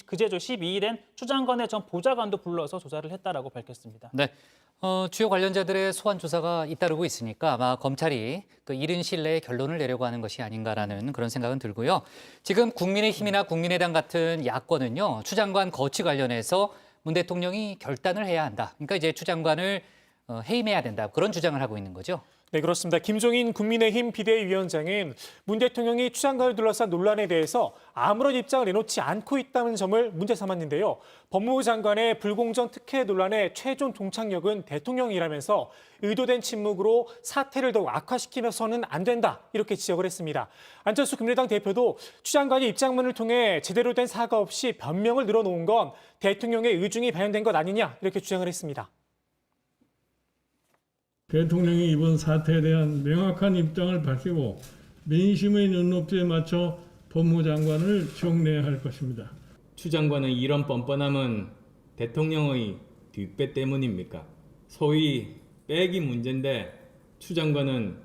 그제죠 12일엔 추 장관의 전 보좌관도 불러서 조사를 했다라고 밝혔습니다. 네. 주요 관련자들의 소환 조사가 잇따르고 있으니까 아마 검찰이 그 이른 시일 내에 결론을 내려고 하는 것이 아닌가라는 그런 생각은 들고요. 지금 국민의힘이나 국민의당 같은 야권은요, 추 장관 거취 관련해서 문 대통령이 결단을 해야 한다. 그러니까 이제 추 장관을 해임해야 된다. 그런 주장을 하고 있는 거죠. 네, 그렇습니다. 김종인 국민의힘 비대위원장은 문 대통령이 추 장관을 둘러싼 논란에 대해서 아무런 입장을 내놓지 않고 있다는 점을 문제 삼았는데요. 법무부 장관의 불공정 특혜 논란의 최종 종착역은 대통령이라면서 의도된 침묵으로 사태를 더욱 악화시키면서는 안 된다, 이렇게 지적을 했습니다. 안철수 국민의당 대표도 추 장관이 입장문을 통해 제대로 된 사과 없이 변명을 늘어놓은 건 대통령의 의중이 반영된 것 아니냐, 이렇게 주장을 했습니다. 대통령이 이번 사태에 대한 명확한 입장을 밝히고 민심의 눈높이에 맞춰 법무장관을 정례해야 할 것입니다. 추 장관의 이런 뻔뻔함은 대통령의 뒷배 때문입니까? 소위 백이 문제인데 추 장관은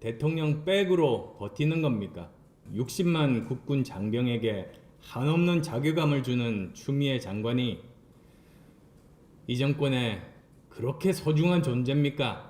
대통령 백으로 버티는 겁니까? 60만 국군 장병에게 한없는 자괴감을 주는 추미애 장관이 이 정권에 그렇게 소중한 존재입니까?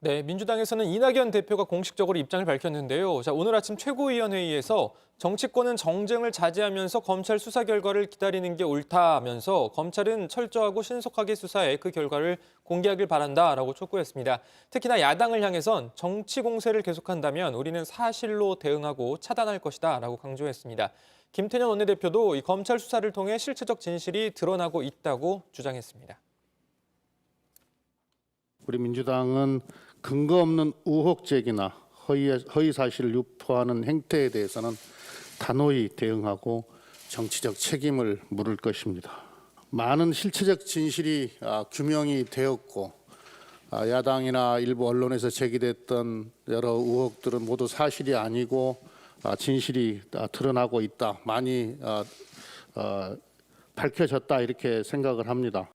네, 민주당에서는 이낙연 대표가 공식적으로 입장을 밝혔는데요. 자, 오늘 아침 최고위원회의에서 정치권은 정쟁을 자제하면서 검찰 수사 결과를 기다리는 게 옳다면서 검찰은 철저하고 신속하게 수사해 그 결과를 공개하길 바란다라고 촉구했습니다. 특히나 야당을 향해선 정치 공세를 계속한다면 우리는 사실로 대응하고 차단할 것이다라고 강조했습니다. 김태년 원내대표도 이 검찰 수사를 통해 실체적 진실이 드러나고 있다고 주장했습니다. 우리 민주당은 근거 없는 의혹 제기나 허위 사실을 유포하는 행태에 대해서는 단호히 대응하고 정치적 책임을 물을 것입니다. 많은 실체적 진실이 규명이 되었고 야당이나 일부 언론에서 제기됐던 여러 의혹들은 모두 사실이 아니고 진실이 드러나고 있다. 많이 밝혀졌다, 이렇게 생각을 합니다.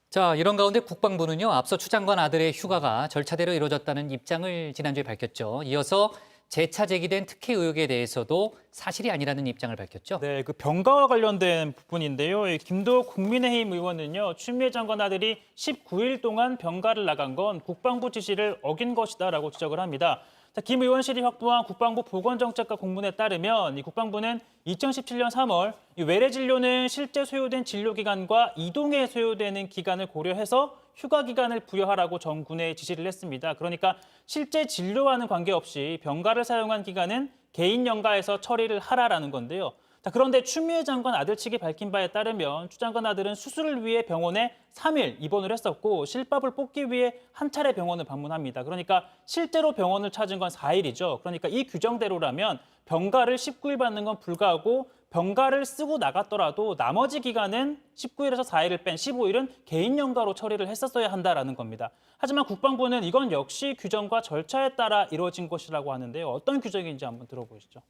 자, 이런 가운데 국방부는요, 앞서 추 장관 아들의 휴가가 절차대로 이루어졌다는 입장을 지난주에 밝혔죠. 이어서 재차 제기된 특혜 의혹에 대해서도 사실이 아니라는 입장을 밝혔죠. 네, 그 병가와 관련된 부분인데요. 이 김도욱 국민의힘 의원은요, 추미애 장관 아들이 19일 동안 병가를 나간 건 국방부 지시를 어긴 것이다라고 지적을 합니다. 자, 김 의원실이 확보한 국방부 보건정책과 공문에 따르면 이 국방부는 2017년 3월 이 외래 진료는 실제 소요된 진료기간과 이동에 소요되는 기간을 고려해서 휴가 기간을 부여하라고 정군에 지시를 했습니다. 그러니까 실제 진료와는 관계없이 병가를 사용한 기간은 개인 연가에서 처리를 하라라는 건데요. 자, 그런데 추미애 장관 아들 측이 밝힌 바에 따르면 추 장관 아들은 수술을 위해 병원에 3일 입원을 했었고 실밥을 뽑기 위해 한 차례 병원을 방문합니다. 그러니까 실제로 병원을 찾은 건 4일이죠. 그러니까 이 규정대로라면 병가를 19일 받는 건 불가하고 병가를 쓰고 나갔더라도 나머지 기간은 19일에서 4일을 뺀 15일은 개인 연가로 처리를 했었어야 한다라는 겁니다. 하지만 국방부는 이건 역시 규정과 절차에 따라 이루어진 것이라고 하는데요. 어떤 규정인지 한번 들어보시죠.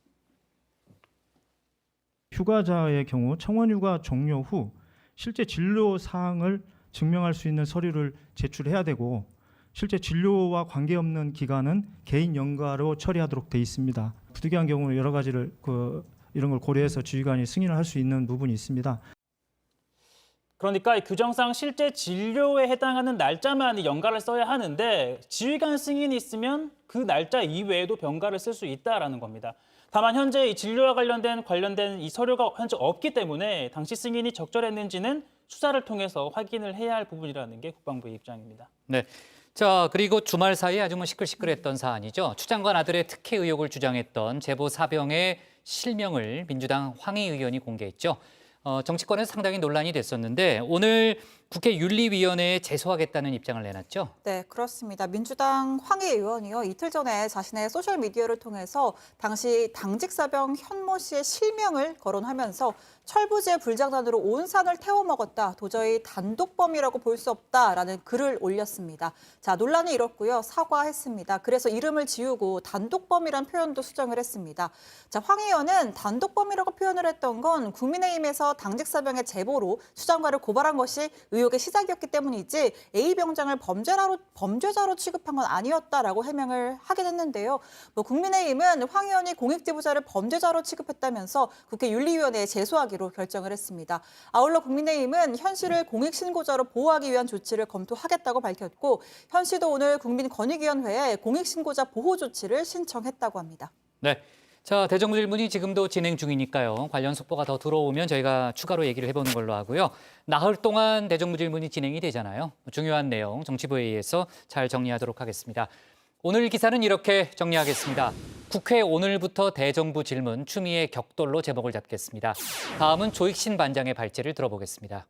휴가자의 경우 청원휴가 종료 후 실제 진료 사항을 증명할 수 있는 서류를 제출해야 되고 실제 진료와 관계없는 기간은 개인 연가로 처리하도록 돼 있습니다. 부득이한 경우 여러 가지를 이런 걸 고려해서 지휘관이 승인을 할 수 있는 부분이 있습니다. 그러니까 이 규정상 실제 진료에 해당하는 날짜만 연가를 써야 하는데 지휘관 승인이 있으면 그 날짜 이외에도 병가를 쓸 수 있다라는 겁니다. 다만 현재 이 진료와 관련된 이 서류가 현재 없기 때문에 당시 승인이 적절했는지는 수사를 통해서 확인을 해야 할 부분이라는 게 국방부의 입장입니다. 네. 자, 그리고 주말 사이에 아주 시끌시끌했던 사안이죠. 추 장관 아들의 특혜 의혹을 주장했던 제보 사병의 실명을 민주당 황희 의원이 공개했죠. 정치권에서 상당히 논란이 됐었는데 오늘 국회 윤리위원회에 제소하겠다는 입장을 내놨죠. 네, 그렇습니다. 민주당 황희 의원이요. 이틀 전에 자신의 소셜미디어를 통해서 당시 당직 사병 현모 씨의 실명을 거론하면서 철부지의 불장난으로 온 산을 태워 먹었다. 도저히 단독범이라고 볼 수 없다라는 글을 올렸습니다. 자, 논란이 일었고요. 사과했습니다. 그래서 이름을 지우고 단독범이란 표현도 수정을 했습니다. 자, 황 의원은 단독범이라고 표현을 했던 건 국민의힘에서 당직 사병의 제보로 추 장관을 고발한 것이 의혹의 시작이었기 때문이지 A 병장을 범죄자로 취급한 건 아니었다라고 해명을 하긴 했는데요. 국민의힘은 황 의원이 공익 제보자를 범죄자로 취급했다면서 국회 윤리위원회에 제소하기로 결정을 했습니다. 아울러 국민의힘은 현 씨를 공익 신고자로 보호하기 위한 조치를 검토하겠다고 밝혔고 현 씨도 오늘 국민권익위원회에 공익 신고자 보호 조치를 신청했다고 합니다. 네. 자, 대정부 질문이 지금도 진행 중이니까요. 관련 속보가 더 들어오면 저희가 추가로 얘기를 해보는 걸로 하고요. 나흘 동안 대정부 질문이 진행이 되잖아요. 중요한 내용 정치부회의에서 잘 정리하도록 하겠습니다. 오늘 기사는 이렇게 정리하겠습니다. 국회 오늘부터 대정부 질문 추미애 격돌로 제목을 잡겠습니다. 다음은 조익신 반장의 발제를 들어보겠습니다.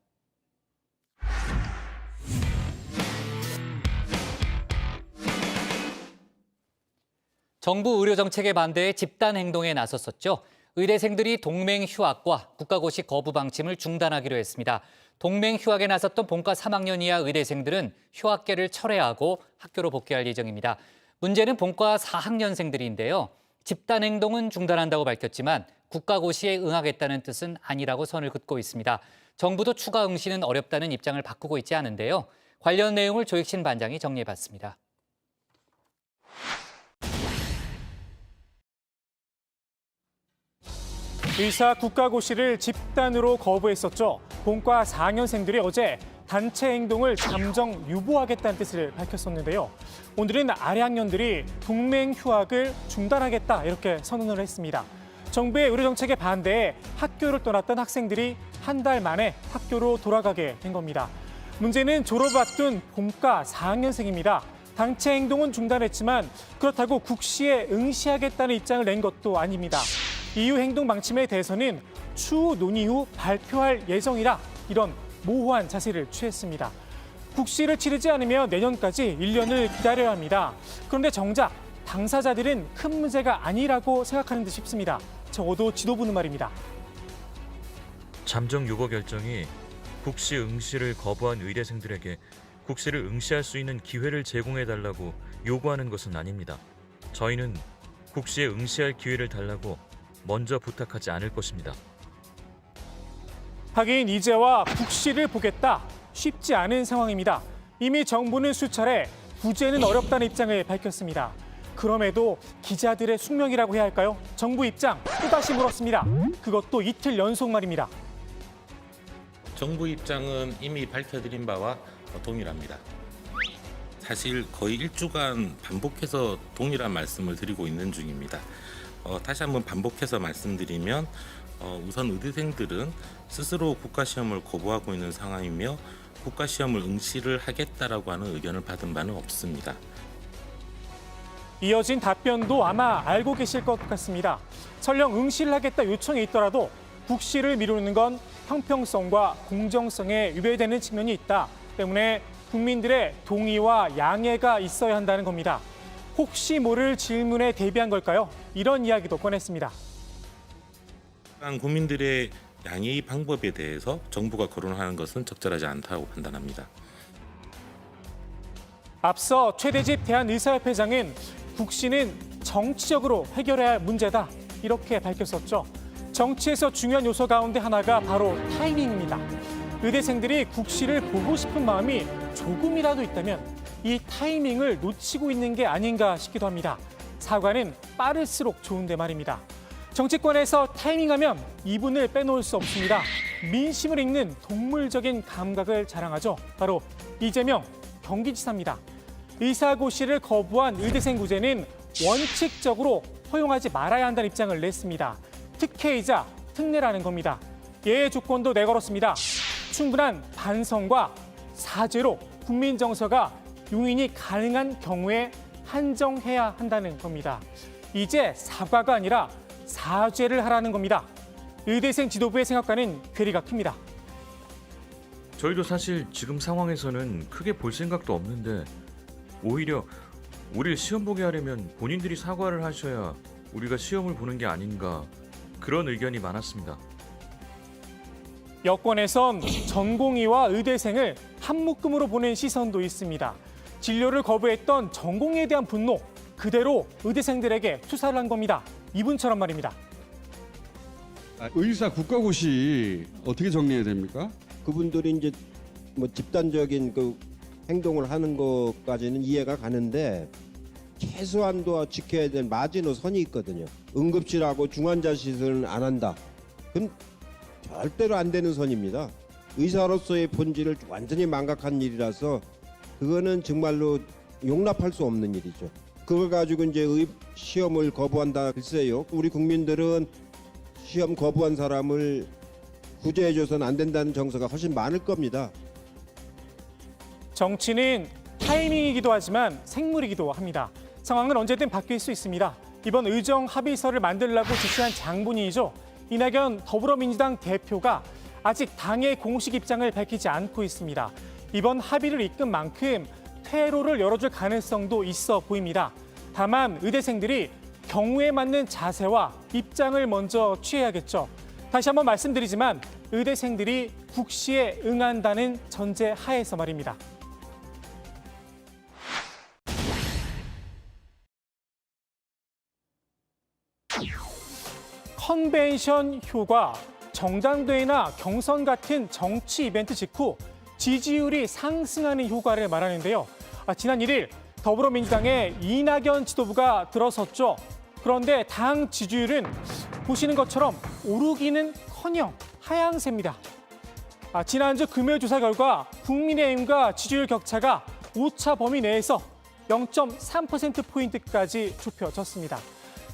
정부 의료 정책에 반대해 집단 행동에 나섰었죠. 의대생들이 동맹 휴학과 국가고시 거부 방침을 중단하기로 했습니다. 동맹 휴학에 나섰던 본과 3학년 이하 의대생들은 휴학계를 철회하고 학교로 복귀할 예정입니다. 문제는 본과 4학년생들인데요. 집단 행동은 중단한다고 밝혔지만 국가고시에 응하겠다는 뜻은 아니라고 선을 긋고 있습니다. 정부도 추가 응시는 어렵다는 입장을 바꾸고 있지 않은데요. 관련 내용을 조익신 반장이 정리해봤습니다. 의사 국가고시를 집단으로 거부했었죠. 본과 4학년생들이 어제 단체 행동을 잠정 유보하겠다는 뜻을 밝혔었는데요. 오늘은 아래 학년들이 동맹 휴학을 중단하겠다 이렇게 선언을 했습니다. 정부의 의료 정책에 반대해 학교를 떠났던 학생들이 한 달 만에 학교로 돌아가게 된 겁니다. 문제는 졸업 앞둔 본과 4학년생입니다. 단체 행동은 중단했지만 그렇다고 국시에 응시하겠다는 입장을 낸 것도 아닙니다. 이후 행동 방침에 대해서는 추후 논의 후 발표할 예정이라 이런 모호한 자세를 취했습니다. 국시를 치르지 않으면 내년까지 1년을 기다려야 합니다. 그런데 정작 당사자들은 큰 문제가 아니라고 생각하는 듯 싶습니다. 적어도 지도부는 말입니다. 잠정 유보 결정이 국시 응시를 거부한 의대생들에게 국시를 응시할 수 있는 기회를 제공해달라고 요구하는 것은 아닙니다. 저희는 국시에 응시할 기회를 달라고 먼저 부탁하지 않을 것입니다. 하긴 이제와 국시를 보겠다 쉽지 않은 상황입니다. 이미 정부는 수차례 부재는 어렵다는 입장을 밝혔습니다. 그럼에도 기자들의 숙명이라고 해야 할까요? 정부 입장 또다시 물었습니다. 그것도 이틀 연속 말입니다. 정부 입장은 이미 밝혀드린 바와 동일합니다. 사실 거의 일주간 반복해서 동일한 말씀을 드리고 있는 중입니다. 다시 한번 반복해서 말씀드리면 우선 의대생들은 스스로 국가시험을 거부하고 있는 상황이며 국가시험을 응시를 하겠다라고 하는 의견을 받은 바는 없습니다. 이어진 답변도 아마 알고 계실 것 같습니다. 설령 응시를 하겠다 요청이 있더라도 국시를 미루는 건 형평성과 공정성에 위배되는 측면이 있다 때문에 국민들의 동의와 양해가 있어야 한다는 겁니다. 혹시 모를 질문에 대비한 걸까요? 이런 이야기도 꺼냈습니다. 국민들의 양해의 방법에 대해서 정부가 거론하는 것은 적절하지 않다고 판단합니다. 앞서 최대집 대한의사협회장은 국시는 정치적으로 해결해야 할 문제다 이렇게 밝혔었죠. 정치에서 중요한 요소 가운데 하나가 바로 타이밍입니다. 의대생들이 국시를 보고 싶은 마음이 조금이라도 있다면 이 타이밍을 놓치고 있는 게 아닌가 싶기도 합니다. 사과는 빠를수록 좋은데 말입니다. 정치권에서 타이밍하면 이분을 빼놓을 수 없습니다. 민심을 읽는 동물적인 감각을 자랑하죠. 바로 이재명 경기지사입니다. 의사고시를 거부한 의대생 구제는 원칙적으로 허용하지 말아야 한다는 입장을 냈습니다. 특혜이자 특례라는 겁니다. 예외 조건도 내걸었습니다. 충분한 반성과 사죄로 국민 정서가 용인이 가능한 경우에 한정해야 한다는 겁니다. 이제 사과가 아니라 사죄를 하라는 겁니다. 의대생 지도부의 생각과는 괴리가 큽니다. 저희도 사실 지금 상황에서는 크게 볼 생각도 없는데 오히려 우리를 시험 보게 하려면 본인들이 사과를 하셔야 우리가 시험을 보는 게 아닌가 그런 의견이 많았습니다. 여권에선 전공의와 의대생을 한 묶음으로 보는 시선도 있습니다. 진료를 거부했던 전공의에 대한 분노 그대로 의대생들에게 투사를 한 겁니다. 이분처럼 말입니다. 의사 국가고시 어떻게 정리해야 됩니까? 그분들이 이제 뭐 집단적인 그 행동을 하는 것까지는 이해가 가는데 최소한도 지켜야 될 마지노선이 있거든요. 응급실하고 중환자실은 안 한다. 그건 절대로 안 되는 선입니다. 의사로서의 본질을 완전히 망각한 일이라서 그거는 정말로 용납할 수 없는 일이죠. 그걸 가지고 이제 시험을 거부한다 글쎄요. 우리 국민들은 시험 거부한 사람을 구제해줘서는 안 된다는 정서가 훨씬 많을 겁니다. 정치는 타이밍이기도 하지만 생물이기도 합니다. 상황은 언제든 바뀔 수 있습니다. 이번 의정 합의서를 만들라고 지시한 장본인이죠. 이낙연 더불어민주당 대표가 아직 당의 공식 입장을 밝히지 않고 있습니다. 이번 합의를 이끈 만큼 퇴로를 열어줄 가능성도 있어 보입니다. 다만 의대생들이 경우에 맞는 자세와 입장을 먼저 취해야겠죠. 다시 한번 말씀드리지만 의대생들이 국시에 응한다는 전제 하에서 말입니다. 컨벤션 효과, 정당대회나 경선 같은 정치 이벤트 직후 지지율이 상승하는 효과를 말하는데요. 지난 1일 더불어민주당의 이낙연 지도부가 들어섰죠. 그런데 당 지지율은 보시는 것처럼 오르기는커녕 하향세입니다. 지난주 금요일 조사 결과 국민의힘과 지지율 격차가 오차 범위 내에서 0.3%포인트까지 좁혀졌습니다.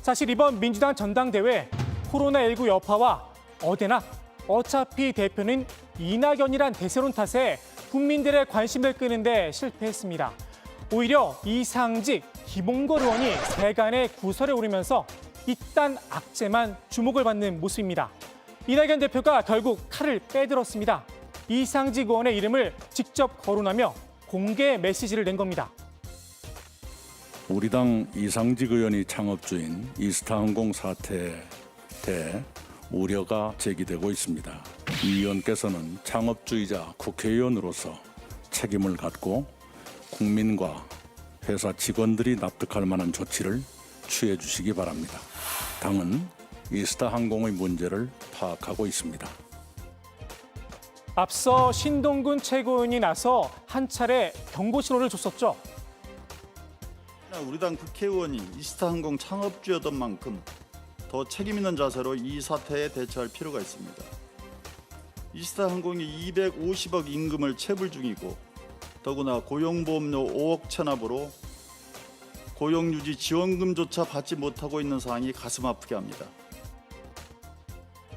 사실 이번 민주당 전당대회 코로나19 여파와 어데나 어차피 대표는 이낙연이란 대세론 탓에 국민들의 관심을 끄는데 실패했습니다. 오히려 이상직, 김홍걸 의원이 세간의 구설에 오르면서 이딴 악재만 주목을 받는 모습입니다. 이낙연 대표가 결국 칼을 빼들었습니다. 이상직 의원의 이름을 직접 거론하며 공개 메시지를 낸 겁니다. 우리 당 이상직 의원이 창업주인 이스타항공 사태에 대해 우려가 제기되고 있습니다. 이 의원께서는 창업주이자 국회의원으로서 책임을 갖고 국민과 회사 직원들이 납득할 만한 조치를 취해 주시기 바랍니다. 당은 이스타항공의 문제를 파악하고 있습니다. 앞서 신동근 최고위원이 나서 한 차례 경고 신호를 줬었죠. 우리 당 국회의원이 이스타항공 창업주였던 만큼 더 책임 있는 자세로 이 사태에 대처할 필요가 있습니다. 이스타항공이 250억 임금을 체불 중이고 더구나 고용보험료 5억 체납으로 고용유지 지원금조차 받지 못하고 있는 상황이 가슴 아프게 합니다.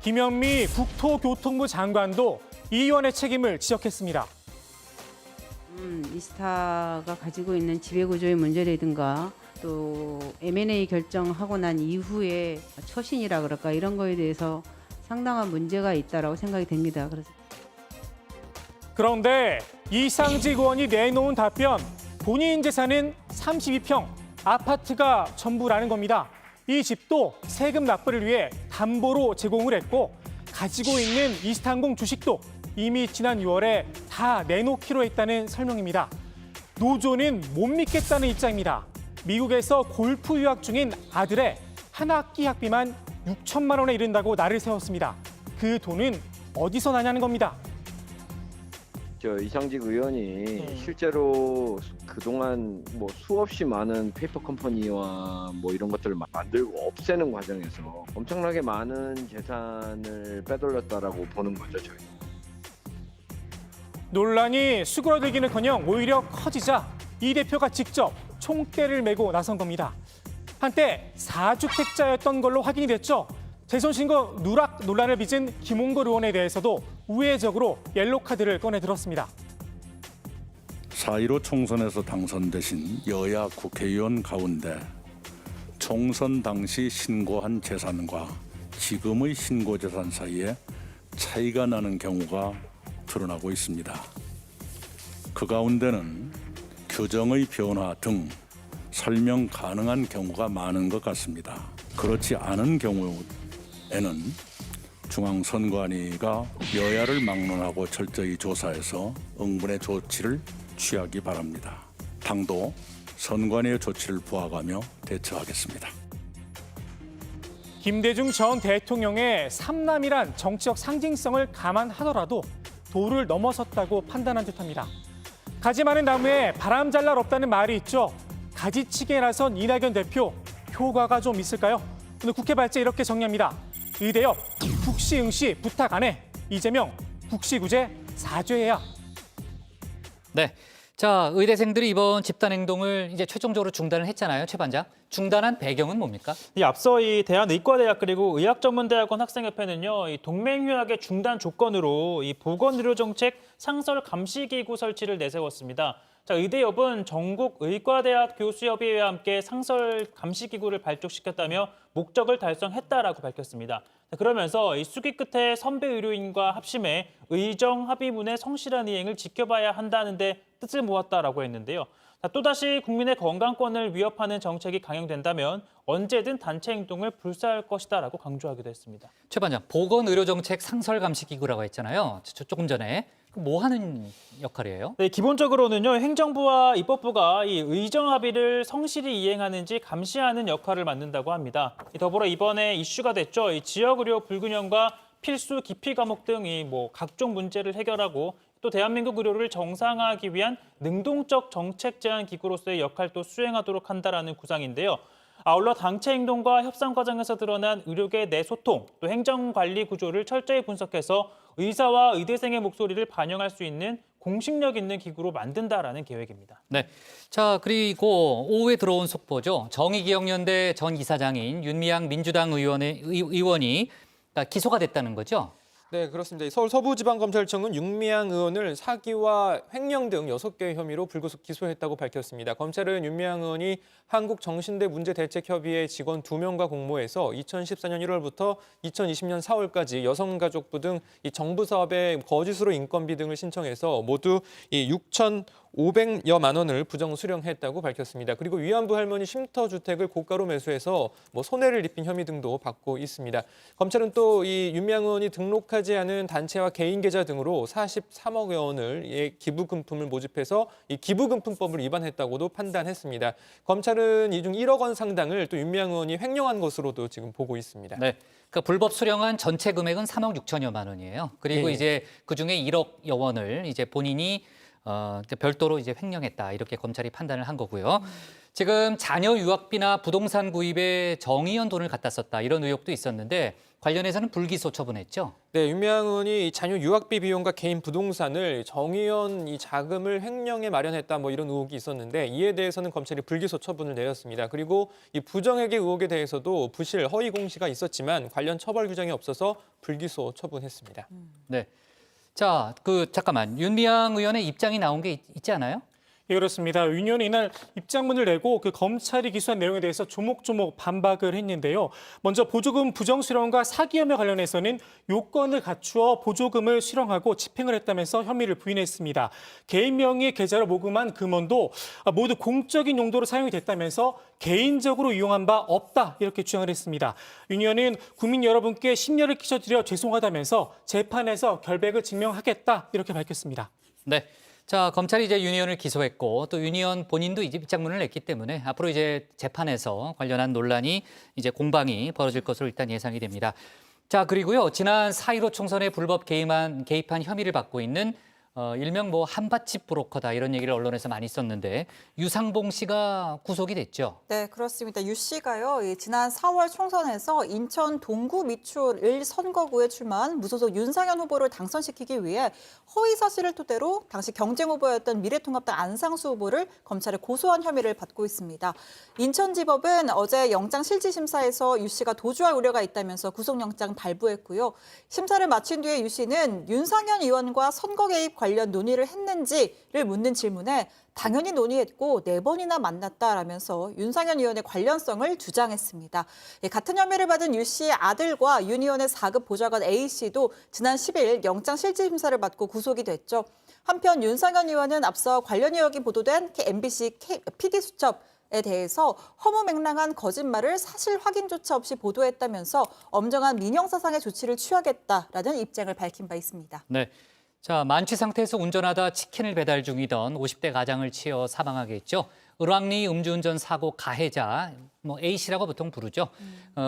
김현미 국토교통부 장관도 이 의원의 책임을 지적했습니다. 이스타가 가지고 있는 지배구조의 문제라든가 또 M&A 결정하고 난 이후에 처신이라 그럴까 이런 거에 대해서 상당한 문제가 있다라고 생각이 됩니다. 그래서 그런데 이상직 의원이 내놓은 답변, 본인 재산은 32평, 아파트가 전부라는 겁니다. 이 집도 세금 납부를 위해 담보로 제공을 했고 가지고 있는 이스탄공 주식도 이미 지난 6월에 다 내놓기로 했다는 설명입니다. 노조는 못 믿겠다는 입장입니다. 미국에서 골프 유학 중인 아들의 한 학기 학비만 6천만 원에 이른다고 날을 세웠습니다. 그 돈은 어디서 나냐는 겁니다. 이상직 의원이 실제로 그동안 뭐 수없이 많은 페이퍼 컴퍼니와 뭐 이런 것들을 만들고 없애는 과정에서 엄청나게 많은 재산을 빼돌렸다라고 보는 거죠, 저희. 논란이 수그러들기는커녕 오히려 커지자 이 대표가 직접 총대를 메고 나선 겁니다. 한때 4주택자였던 걸로 확인이 됐죠. 재선 신고 누락 논란을 빚은 김홍걸 의원에 대해서도 우회적으로 옐로 카드를 꺼내 들었습니다. 4.15 총선에서 당선되신 여야 국회의원 가운데 총선 당시 신고한 재산과 지금의 신고 재산 사이에 차이가 나는 경우가 드러나고 있습니다. 그 가운데는 규정의 변화 등 설명 가능한 경우가 많은 것 같습니다. 그렇지 않은 경우에는 중앙선관위가 여야를 막론하고 철저히 조사해서 응분의 조치를 취하기 바랍니다. 당도 선관위의 조치를 부합하며 대처하겠습니다. 김대중 전 대통령의 삼남이란 정치적 상징성을 감안하더라도 도를 넘어섰다고 판단한 듯합니다. 가지 많은 나무에 바람 잘 날 없다는 말이 있죠. 가지치기에 나선 이낙연 대표, 효과가 좀 있을까요? 오늘 국회 발제 이렇게 정리합니다. 의대협, 국시 응시 부탁 안 해. 이재명, 국시구제 사죄해야. 네. 자, 의대생들이 이번 집단 행동을 이제 최종적으로 중단을 했잖아요, 최 반장. 중단한 배경은 뭡니까? 앞서 이 대한의과대학 그리고 의학전문대학원 학생협회는요, 이 동맹휴학의 중단 조건으로 이 보건의료정책 상설 감시기구 설치를 내세웠습니다. 자, 의대협은 전국 의과대학 교수협의회와 함께 상설 감시기구를 발족시켰다며 목적을 달성했다라고 밝혔습니다. 자, 그러면서 이 수기 끝에 선배 의료인과 합심해 의정 합의문의 성실한 이행을 지켜봐야 한다는 데 뜻을 모았다라고 했는데요. 자, 또다시 국민의 건강권을 위협하는 정책이 강행된다면 언제든 단체 행동을 불사할 것이다라고 강조하기도 했습니다. 최 반장, 보건의료정책 상설감시기구라고 했잖아요. 조금 전에. 뭐 하는 역할이에요? 네, 기본적으로는요, 행정부와 입법부가 이 의정 합의를 성실히 이행하는지 감시하는 역할을 맡는다고 합니다. 더불어 이번에 이슈가 됐죠. 이 지역 의료 불균형과 필수 기피 과목 등 이 뭐 각종 문제를 해결하고 또 대한민국 의료를 정상화하기 위한 능동적 정책 제안 기구로서의 역할도 수행하도록 한다라는 구상인데요. 아울러 당체 행동과 협상 과정에서 드러난 의료계 내 소통, 또 행정관리 구조를 철저히 분석해서 의사와 의대생의 목소리를 반영할 수 있는 공식력 있는 기구로 만든다라는 계획입니다. 네. 자, 그리고 오후에 들어온 속보죠. 정의기억연대 전 이사장인 윤미향 민주당 의원이 기소가 됐다는 거죠. 네, 그렇습니다. 서울 서부지방검찰청은 윤미향 의원을 사기와 횡령 등 6개의 혐의로 불구속 기소했다고 밝혔습니다. 검찰은 윤미향 의원이 한국정신대 문제대책협의회 직원 2명과 공모해서 2014년 1월부터 2020년 4월까지 여성가족부 등 이 정부 사업에 거짓으로 인건비 등을 신청해서 모두 이 6,500여만 원을 부정 수령했다고 밝혔습니다. 그리고 위안부 할머니 쉼터주택을 고가로 매수해서 손해를 입힌 혐의 등도 받고 있습니다. 검찰은 또 이 윤미향 의원이 등록하지 않은 단체와 개인 계좌 등으로 43억 원을 기부금품을 모집해서 이 기부금품법을 위반했다고도 판단했습니다. 검찰은 이 중 1억 원 상당을 또 윤미향 의원이 횡령한 것으로도 지금 보고 있습니다. 네. 그러니까 불법 수령한 전체 금액은 3억 6천여만 원이에요. 그리고 이제 그중에 1억여 원을 이제 본인이 별도로 이제 횡령했다 이렇게 검찰이 판단을 한 거고요. 지금 자녀 유학비나 부동산 구입에 정의연 돈을 갖다 썼다 이런 의혹도 있었는데 관련해서는 불기소 처분했죠. 네, 윤미향 의원이 자녀 유학비 비용과 개인 부동산을 정의연 이 자금을 횡령해 마련했다 이런 의혹이 있었는데 이에 대해서는 검찰이 불기소 처분을 내렸습니다. 그리고 이 부정회계 의혹에 대해서도 부실 허위 공시가 있었지만 관련 처벌 규정이 없어서 불기소 처분했습니다. 네. 자, 잠깐만. 윤미향 의원의 입장이 나온 게 있지 않아요? 예, 그렇습니다. 유니온이 이날 입장문을 내고 그 검찰이 기소한 내용에 대해서 조목조목 반박을 했는데요. 먼저 보조금 부정 수령과 사기 혐의 관련해서는 요건을 갖추어 보조금을 수령하고 집행을 했다면서 혐의를 부인했습니다. 개인 명의의 계좌로 모금한 금원도 모두 공적인 용도로 사용이 됐다면서 개인적으로 이용한 바 없다 이렇게 주장을 했습니다. 유니온은 국민 여러분께 심려를 끼쳐드려 죄송하다면서 재판에서 결백을 증명하겠다 이렇게 밝혔습니다. 네. 자, 검찰이 이제 유니온을 기소했고 또 유니온 본인도 이제 입장문을 냈기 때문에 앞으로 이제 재판에서 관련한 논란이 이제 공방이 벌어질 것으로 일단 예상이 됩니다. 자, 그리고요. 지난 4.15 총선에 불법 개입한 혐의를 받고 있는 일명 뭐 한밭집 브로커다 이런 얘기를 언론에서 많이 썼는데 유상봉 씨가 구속이 됐죠. 네, 그렇습니다. 유 씨가요, 지난 4월 총선에서 인천 동구 미추홀 1선거구에 출마한 무소속 윤상현 후보를 당선시키기 위해 허위 사실을 토대로 당시 경쟁 후보였던 미래통합당 안상수 후보를 검찰에 고소한 혐의를 받고 있습니다. 인천지법은 어제 영장실질심사에서 유 씨가 도주할 우려가 있다면서 구속영장 발부했고요. 심사를 마친 뒤에 유 씨는 윤상현 의원과 선거 개입 관련 논의를 했는지를 묻는 질문에 당연히 논의했고 4번이나 만났다라면서 윤상현 의원의 관련성을 주장했습니다. 같은 혐의를 받은 유 씨의 아들과 유니온의 4급 보좌관 A 씨도 지난 10일 영장실질심사를 받고 구속이 됐죠. 한편 윤상현 의원은 앞서 관련 의혹이 보도된 MBC PD수첩에 대해서 허무맹랑한 거짓말을 사실 확인조차 없이 보도했다면서 엄정한 민형사상의 조치를 취하겠다라는 입장을 밝힌 바 있습니다. 네. 자, 만취 상태에서 운전하다 치킨을 배달 중이던 50대 가장을 치어 사망하게 했죠. 을왕리 음주운전 사고 가해자, A 씨라고 보통 부르죠.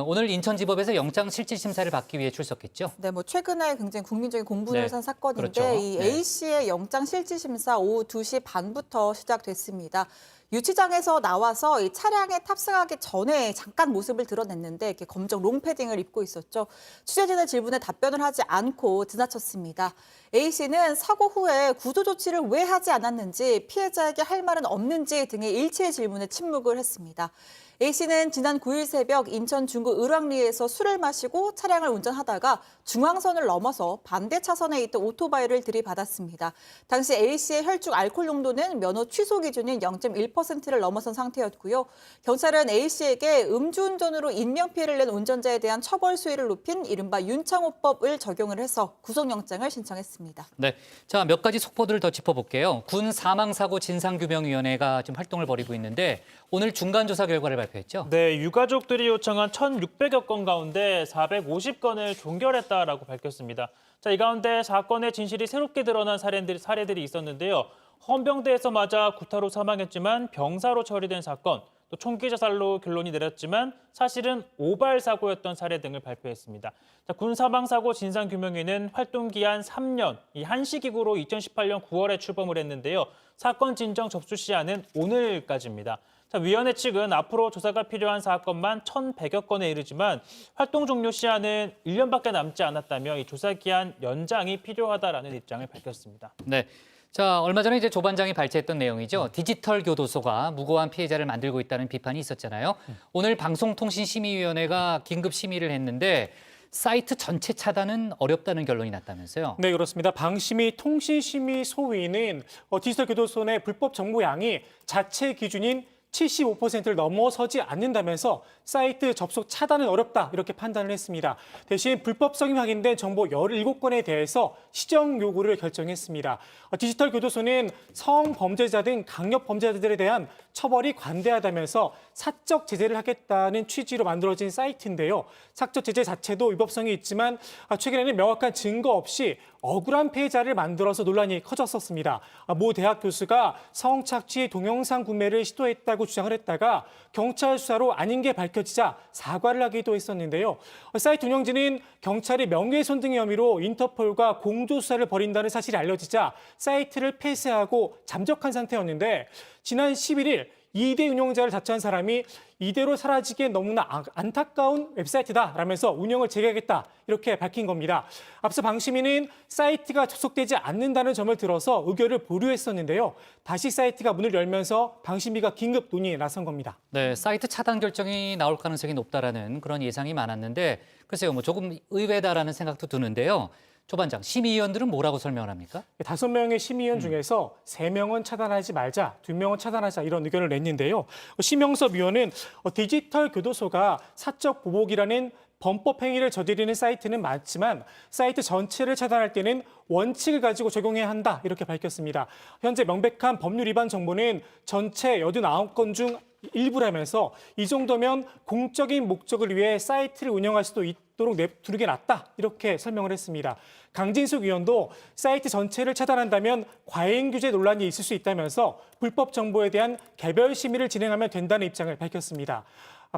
오늘 인천지법에서 영장실질심사를 받기 위해 출석했죠. 네, 최근에 굉장히 국민적인 공분을 산 사건인데 그렇죠. 이 A 씨의 영장실질심사 오후 2시 반부터 시작됐습니다. 유치장에서 나와서 이 차량에 탑승하기 전에 잠깐 모습을 드러냈는데 이렇게 검정 롱패딩을 입고 있었죠. 취재진의 질문에 답변을 하지 않고 지나쳤습니다. A 씨는 사고 후에 구조 조치를 왜 하지 않았는지, 피해자에게 할 말은 없는지 등의 일체의 질문에 침묵을 했습니다. A 씨는 지난 9일 새벽 인천 중구 을왕리에서 술을 마시고 차량을 운전하다가 중앙선을 넘어서 반대 차선에 있던 오토바이를 들이받았습니다. 당시 A 씨의 혈중 알코올 농도는 면허 취소 기준인 0.1%를 넘어선 상태였고요. 경찰은 A 씨에게 음주운전으로 인명피해를 낸 운전자에 대한 처벌 수위를 높인 이른바 윤창호법을 적용을 해서 구속영장을 신청했습니다. 네, 자, 몇 가지 속보들을 더 짚어볼게요. 군 사망사고 진상규명위원회가 지금 활동을 벌이고 있는데 오늘 중간조사 결과를 발표했죠? 네, 유가족들이 요청한 1,600여 건 가운데 450건을 종결했다라고 밝혔습니다. 자, 이 가운데 사건의 진실이 새롭게 드러난 사례들이 있었는데요. 헌병대에서 맞아 구타로 사망했지만 병사로 처리된 사건, 또 총기 자살로 결론이 내렸지만 사실은 오발 사고였던 사례 등을 발표했습니다. 자, 군 사망사고 진상규명위는 활동 기한 3년, 이 한시기구로 2018년 9월에 출범을 했는데요. 사건 진정 접수 시한은 오늘까지입니다. 자, 위원회 측은 앞으로 조사가 필요한 사건만 1,100여 건에 이르지만 활동 종료 시한은 1년밖에 남지 않았다며 이 조사 기한 연장이 필요하다라는 입장을 밝혔습니다. 네. 자, 얼마 전에 이제 조반장이 발제했던 내용이죠. 디지털 교도소가 무고한 피해자를 만들고 있다는 비판이 있었잖아요. 오늘 방송통신심의위원회가 긴급 심의를 했는데 사이트 전체 차단은 어렵다는 결론이 났다면서요? 네, 그렇습니다. 방심위 통신심의 소위는 디지털 교도소 내 불법 정보 양이 자체 기준인 75%를 넘어서지 않는다면서 사이트 접속 차단은 어렵다 이렇게 판단을 했습니다. 대신 불법성이 확인된 정보 17건에 대해서 시정 요구를 결정했습니다. 디지털 교도소는 성범죄자 등 강력범죄자들에 대한 처벌이 관대하다면서 사적 제재를 하겠다는 취지로 만들어진 사이트인데요. 사적 제재 자체도 위법성이 있지만 최근에는 명확한 증거 없이 억울한 피해자를 만들어서 논란이 커졌었습니다. 모 대학 교수가 성착취 동영상 구매를 시도했다고 주장을 했다가 경찰 수사로 아닌 게 밝혀지자 사과를 하기도 했었는데요. 사이트 운영진은 경찰이 명예훼손 등의 혐의로 인터폴과 공조수사를 벌인다는 사실이 알려지자 사이트를 폐쇄하고 잠적한 상태였는데 지난 11일 2대 운영자를 자처한 사람이 이대로 사라지기엔 너무나 안타까운 웹사이트다라면서 운영을 재개하겠다 이렇게 밝힌 겁니다. 앞서 방심위는 사이트가 접속되지 않는다는 점을 들어서 의견을 보류했었는데요. 다시 사이트가 문을 열면서 방심위가 긴급 논의에 나선 겁니다. 네, 사이트 차단 결정이 나올 가능성이 높다라는 그런 예상이 많았는데 글쎄요, 조금 의외다라는 생각도 드는데요. 조반장, 심의위원들은 뭐라고 설명을 합니까? 5명의 심의위원 중에서 3명은 차단하지 말자, 2명은 차단하자 이런 의견을 냈는데요. 심영섭 위원은 디지털 교도소가 사적 보복이라는 범법 행위를 저지르는 사이트는 많지만 사이트 전체를 차단할 때는 원칙을 가지고 적용해야 한다 이렇게 밝혔습니다. 현재 명백한 법률 위반 정보는 전체 89건 중 일부라면서 이 정도면 공적인 목적을 위해 사이트를 운영할 수도 있도록 두는 게 낫다 이렇게 설명을 했습니다. 강진숙 위원도 사이트 전체를 차단한다면 과잉 규제 논란이 있을 수 있다면서 불법 정보에 대한 개별 심의를 진행하면 된다는 입장을 밝혔습니다.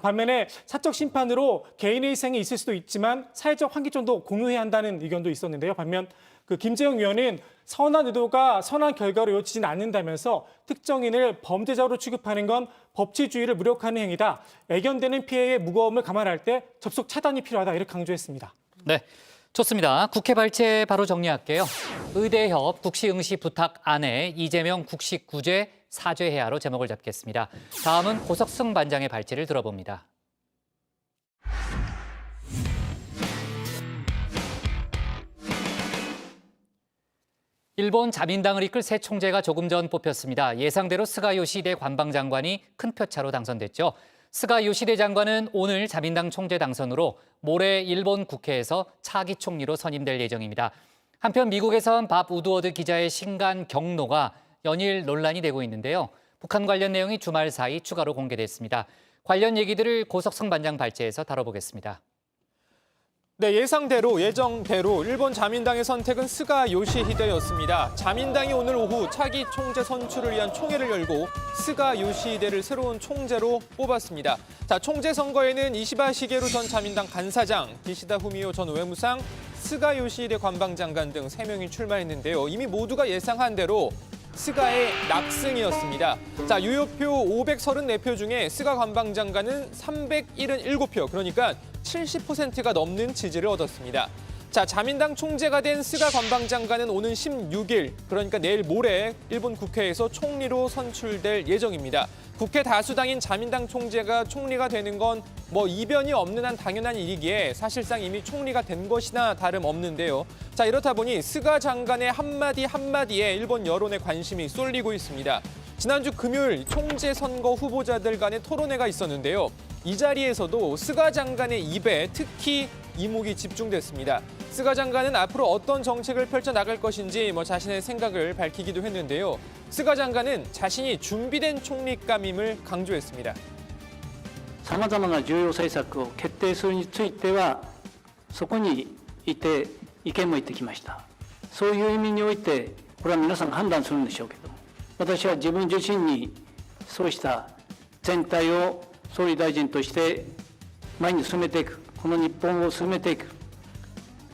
반면에 사적 심판으로 개인의 희생이 있을 수도 있지만 사회적 환기점도 공유해야 한다는 의견도 있었는데요. 반면 김재영 위원은 선한 의도가 선한 결과로 이어지진 않는다면서 특정인을 범죄자로 취급하는 건 법치주의를 무력화하는 행위다. 애견되는 피해의 무거움을 감안할 때 접속 차단이 필요하다 이렇게 강조했습니다. 네, 좋습니다. 국회 발제 바로 정리할게요. 의대협 국시응시 부탁 안에 이재명 국시구제 사죄해야로 제목을 잡겠습니다. 다음은 고석승 반장의 발제를 들어봅니다. 일본 자민당을 이끌 새 총재가 조금 전 뽑혔습니다. 예상대로 스가 요시히데 관방장관이 큰 표차로 당선됐죠. 스가 요시히데 장관은 오늘 자민당 총재 당선으로 모레 일본 국회에서 차기 총리로 선임될 예정입니다. 한편 미국에선 밥 우드워드 기자의 신간 경로가 연일 논란이 되고 있는데요. 북한 관련 내용이 주말 사이 추가로 공개됐습니다. 관련 얘기들을 고석성 반장 발제에서 다뤄보겠습니다. 네, 예정대로 일본 자민당의 선택은 스가 요시히데였습니다. 자민당이 오늘 오후 차기 총재 선출을 위한 총회를 열고 스가 요시히데를 새로운 총재로 뽑았습니다. 자, 총재 선거에는 이시바 시게루 전 자민당 간사장, 기시다 후미오 전 외무상, 스가 요시히데 관방장관 등 3명이 출마했는데요. 이미 모두가 예상한 대로 스가의 낙승이었습니다. 자, 유효표 534표 중에 스가 관방장관은 377표, 그러니까 70%가 넘는 지지를 얻었습니다. 자, 자민당 총재가 된 스가 관방장관은 오는 16일, 그러니까 내일 모레 일본 국회에서 총리로 선출될 예정입니다. 국회 다수당인 자민당 총재가 총리가 되는 건 이변이 없는 한 당연한 일이기에 사실상 이미 총리가 된 것이나 다름없는데요. 자, 이렇다 보니 스가 장관의 한마디에 일본 여론에 관심이 쏠리고 있습니다. 지난주 금요일 총재 선거 후보자들 간의 토론회가 있었는데요. 이 자리에서도 스가 장관의 입에 특히 이목이 집중됐습니다. 스가 장관은 앞으로 어떤 정책을 펼쳐나갈 것인지 자신의 생각을 밝히기도 했는데요. 스가 장관은 자신이 준비된 총리감임을 강조했습니다. さまざまな重要政策を決定するについてはそこにいて意見も言ってきました。そういう意味においてこれは皆さん判断するんでしょうけども、私は自分自身にそうした全体を総理大臣として前に進めていく、この日本を進めていく、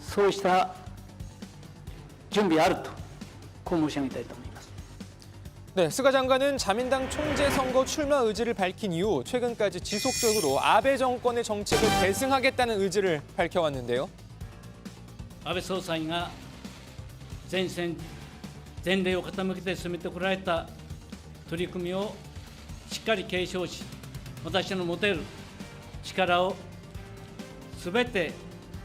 そうした準備あるとこう申し上げたいと思います。 네, 스가 장관은 자민당 총재 선거 출마 의지를 밝힌 이후 최근까지 지속적으로 아베 정권의 정책을 계승하겠다는 의지를 밝혀왔는데요. 安倍総裁が前線前例を傾けて進めてこられた取り組みをしっかり継承し、私の持てる力をすべて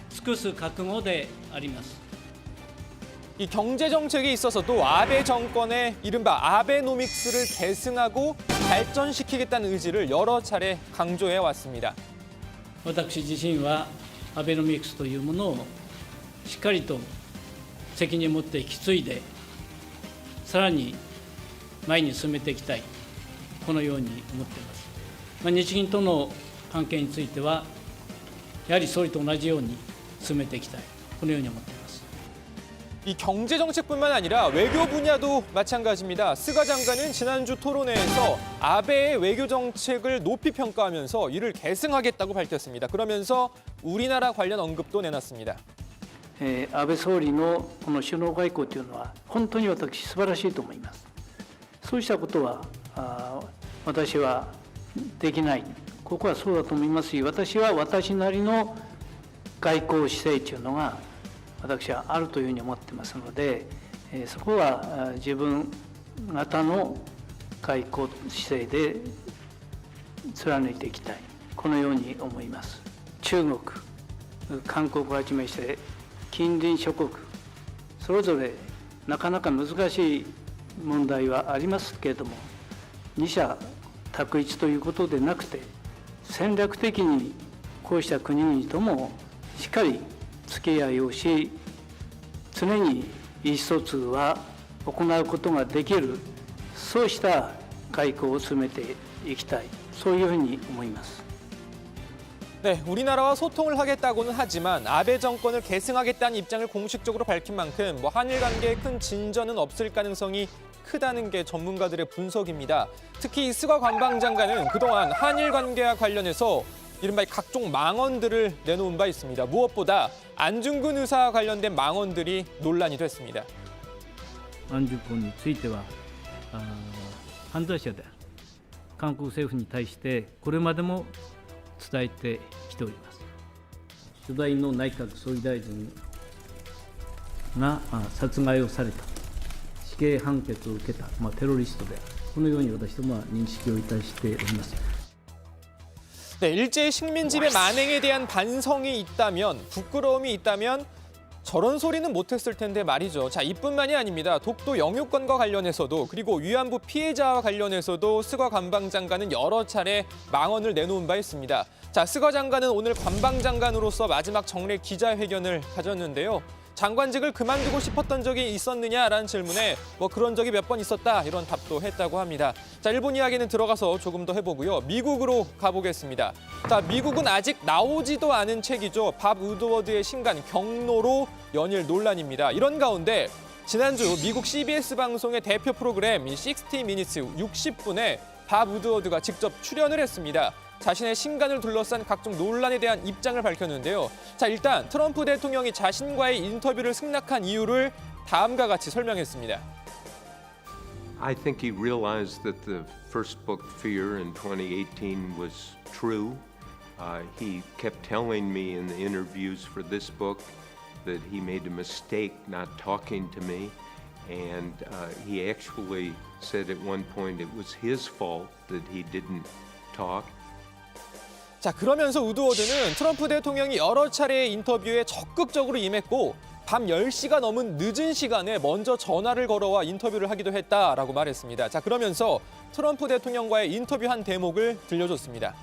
尽くす覚悟であります。 이 경제 정책에 있어서도 아베 정권의 이른바 아베노믹스를 계승하고 발전시키겠다는 의지를 여러 차례 강조해 왔습니다. 私自身はアベノミクスというものをしっかりと責任を持って引き継いで、さらに前に進めていきたい、このように思っています。日銀との関係については、やはり総理と同じように進めていきたい、このように思っています。 이 경제 정책뿐만 아니라 외교 분야도 마찬가지입니다. 스가 장관은 지난주 토론회에서 아베의 외교 정책을 높이 평가하면서 이를 계승하겠다고 밝혔습니다. 그러면서 우리나라 관련 언급도 내놨습니다. 安倍総理のこの首脳外交というのは本当に私素晴らしいと思います。そうしたことは私はできない。ここはそうだと思いますし、私は私なりの外交姿勢というのが 私はあるというふうに思ってますので、そこは自分方の外交姿勢で貫いていきたい、このように思います。中国、韓国をはじめして近隣諸国、それぞれなかなか難しい問題はありますけれども、二者択一ということでなくて、戦略的にこうした国々ともしっかり付き合いをし、常に意思疎通は行うことができる、そうした外交を進めていきたい、そういうふうに思います。 네, 우리나라와 소통을 하겠다고는 하지만 아베 정권을 계승하겠다는 입장을 공식적으로 밝힌 만큼 한일 관계에 큰 진전은 없을 가능성이 크다는 게 전문가들의 분석입니다. 특히 이 스가 관방장관은 그동안 한일 관계와 관련해서 이른바 각종 망언들을 내놓은 바 있습니다. 무엇보다 안중근 의사와 관련된 망언들이 논란이 됐습니다. 안중근については犯罪者である韓国政府に対してこれまでも伝えてきております。初代の内閣総理大臣が殺害をされた、死刑判決を受けた、テロリストである、このように私どもは認識をいたしております。 네, 일제의 식민지배 만행에 대한 반성이 있다면, 부끄러움이 있다면 저런 소리는 못했을 텐데 말이죠. 자, 이뿐만이 아닙니다. 독도 영유권과 관련해서도 그리고 위안부 피해자와 관련해서도 스가 관방장관은 여러 차례 망언을 내놓은 바 있습니다. 자, 스가 장관은 오늘 관방장관으로서 마지막 정례 기자회견을 가졌는데요. 장관직을 그만두고 싶었던 적이 있었느냐라는 질문에 그런 적이 몇 번 있었다 이런 답도 했다고 합니다. 자, 일본 이야기는 들어가서 조금 더 해보고요. 미국으로 가보겠습니다. 자, 미국은 아직 나오지도 않은 책이죠. 밥 우드워드의 신간 경로로 연일 논란입니다. 이런 가운데 지난주 미국 CBS 방송의 대표 프로그램 60 Minutes 60분에 밥 우드워드가 직접 출연을 했습니다. 자신의 신간을 둘러싼 각종 논란에 대한 입장을 밝혔는데요. 자, 일단 트럼프 대통령이 자신과의 인터뷰를 승낙한 이유를 다음과 같이 설명했습니다. I think he realized that the first book, Fear, in 2018 was true. He kept telling me in the interviews for this book that he made a mistake not talking to me. And he actually said at one point it was his fault that he didn't talk. 자, 그러면서 우드워드는 트럼프 대통령이 여러 차례의 인터뷰에 적극적으로 임했고 밤 10시가 넘은 늦은 시간에 먼저 전화를 걸어와 인터뷰를 하기도 했다라고 말했습니다. 자, 그러면서 트럼프 대통령과의 인터뷰 한 대목을 들려줬습니다.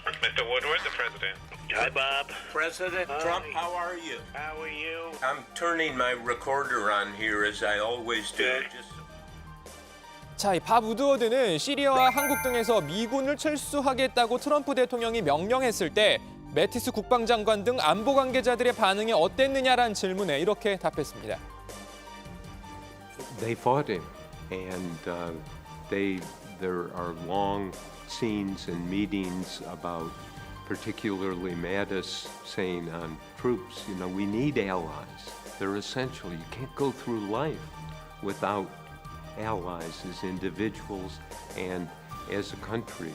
Mr. Woodward, the president. Hi, Bob. President Trump, how are you? How are you? I'm turning my recorder on here as I always do. 자, 이 밥 우드워드는 시리아와 한국 등에서 미군을 철수하겠다고 트럼프 대통령이 명령했을 때 매티스 국방장관 등 안보 관계자들의 반응이 어땠느냐라는 질문에 이렇게 답했습니다. They fought him, and there are long scenes and meetings about, particularly Mattis saying on troops, you know, we need allies. They're essential. You can't go through life without allies as individuals and as a country.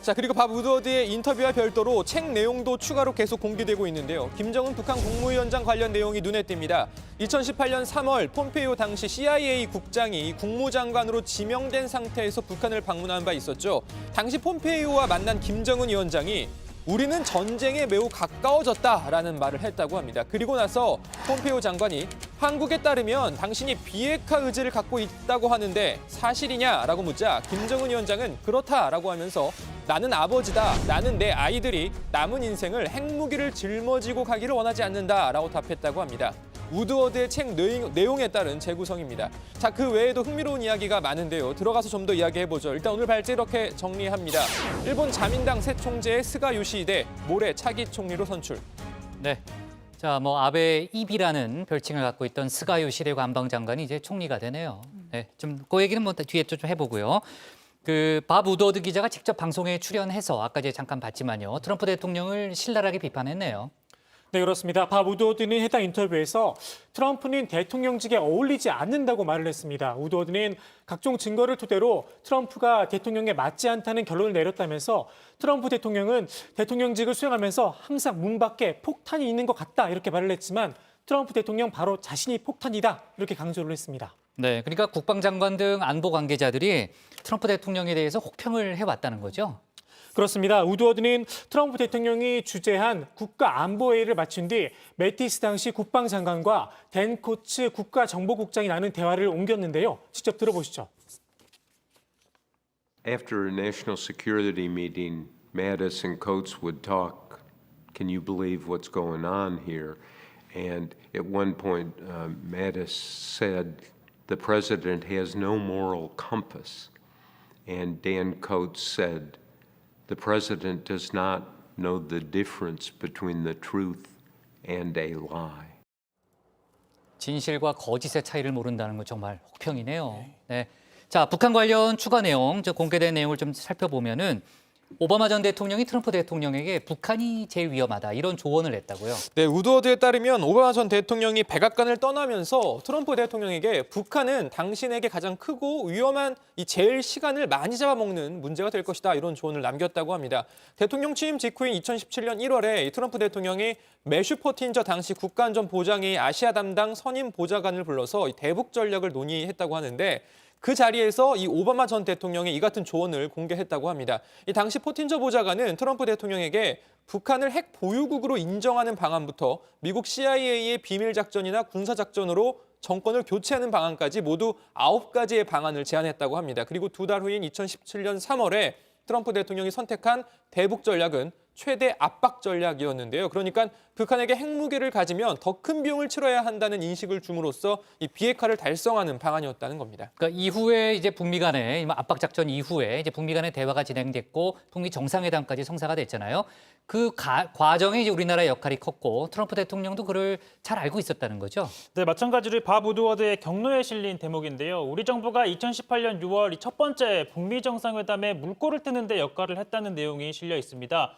자, 그리고 밥 우드워드의 인터뷰와 별도로 책 내용도 추가로 계속 공개되고 있는데요. 김정은 북한 국무위원장 관련 내용이 눈에 띕니다. 2018년 3월 폼페이오 당시 CIA 국장이 국무장관으로 지명된 상태에서 북한을 방문한 바 있었죠. 당시 폼페이오와 만난 김정은 위원장이 우리는 전쟁에 매우 가까워졌다라는 말을 했다고 합니다. 그리고 나서 폼페이오 장관이 한국에 따르면 당신이 비핵화 의지를 갖고 있다고 하는데 사실이냐라고 묻자 김정은 위원장은 그렇다라고 하면서 나는 아버지다. 나는 내 아이들이 남은 인생을 핵무기를 짊어지고 가기를 원하지 않는다라고 답했다고 합니다. 우드워드의 책 내용에 따른 재구성입니다. 자, 그 외에도 흥미로운 이야기가 많은데요. 들어가서 좀 더 이야기해보죠. 일단 오늘 발제 이렇게 정리합니다. 일본 자민당 새 총재의 스가 요시히데 모레 차기 총리로 선출. 네. 자, 아베 입이라는 별칭을 갖고 있던 스가 요시히데 관방장관이 이제 총리가 되네요. 네, 좀 그 얘기는 뒤에 좀 해보고요. 밥 우드워드 기자가 직접 방송에 출연해서 아까 이제 잠깐 봤지만요. 트럼프 대통령을 신랄하게 비판했네요. 네, 그렇습니다. 밥 우드워드는 해당 인터뷰에서 트럼프는 대통령직에 어울리지 않는다고 말을 했습니다. 우드워드는 각종 증거를 토대로 트럼프가 대통령에 맞지 않다는 결론을 내렸다면서 트럼프 대통령은 대통령직을 수행하면서 항상 문 밖에 폭탄이 있는 것 같다 이렇게 말을 했지만 트럼프 대통령 바로 자신이 폭탄이다 이렇게 강조를 했습니다. 네, 그러니까 국방장관 등 안보 관계자들이 트럼프 대통령에 대해서 혹평을 해왔다는 거죠. 그렇습니다. 우드워드는 트럼프 대통령이 주재한 국가안보회의를 마친 뒤 매티스 당시 국방장관과 댄 코츠 국가정보국장이 나눈 대화를 옮겼는데요. 직접 들어보시죠. After a national security meeting, Mattis and Coates would talk. Can you believe what's going on here? And at one point, Mattis said, the president has no moral compass. And Dan Coates said, the president does not know the difference between the truth and a lie. 진실과 거짓의 차이를 모른다는 건 정말 혹평이네요. 네. 자, 북한 관련 추가 내용, 공개된 내용을 좀 살펴보면은 오바마 전 대통령이 트럼프 대통령에게 북한이 제일 위험하다 이런 조언을 했다고요. 네, 우드워드에 따르면 오바마 전 대통령이 백악관을 떠나면서 트럼프 대통령에게 북한은 당신에게 가장 크고 위험한 이 제일 시간을 많이 잡아먹는 문제가 될 것이다 이런 조언을 남겼다고 합니다. 대통령 취임 직후인 2017년 1월에 트럼프 대통령이 매슈 포틴저 당시 국가안전보장회의 아시아 담당 선임 보좌관을 불러서 대북 전략을 논의했다고 하는데 그 자리에서 이 오바마 전 대통령이 이 같은 조언을 공개했다고 합니다. 이 당시 포틴저 보좌관은 트럼프 대통령에게 북한을 핵 보유국으로 인정하는 방안부터 미국 CIA의 비밀 작전이나 군사 작전으로 정권을 교체하는 방안까지 모두 9가지의 방안을 제안했다고 합니다. 그리고 2달 후인 2017년 3월에 트럼프 대통령이 선택한 대북 전략은 최대 압박 전략이었는데요. 그러니까 북한에게 핵무기를 가지면 더 큰 비용을 치러야 한다는 인식을 줌으로써 이 비핵화를 달성하는 방안이었다는 겁니다. 그러니까 이후에 이제 북미 간의 압박 작전 이후에 이제 북미 간의 대화가 진행됐고 북미 정상회담까지 성사가 됐잖아요. 그 과정에 이제 우리나라의 역할이 컸고 트럼프 대통령도 그를 잘 알고 있었다는 거죠. 네, 마찬가지로 밥 우드워드의 경로에 실린 대목인데요. 우리 정부가 2018년 6월 첫 번째 북미 정상회담에 물꼬를 트는 데 역할을 했다는 내용이 실려 있습니다.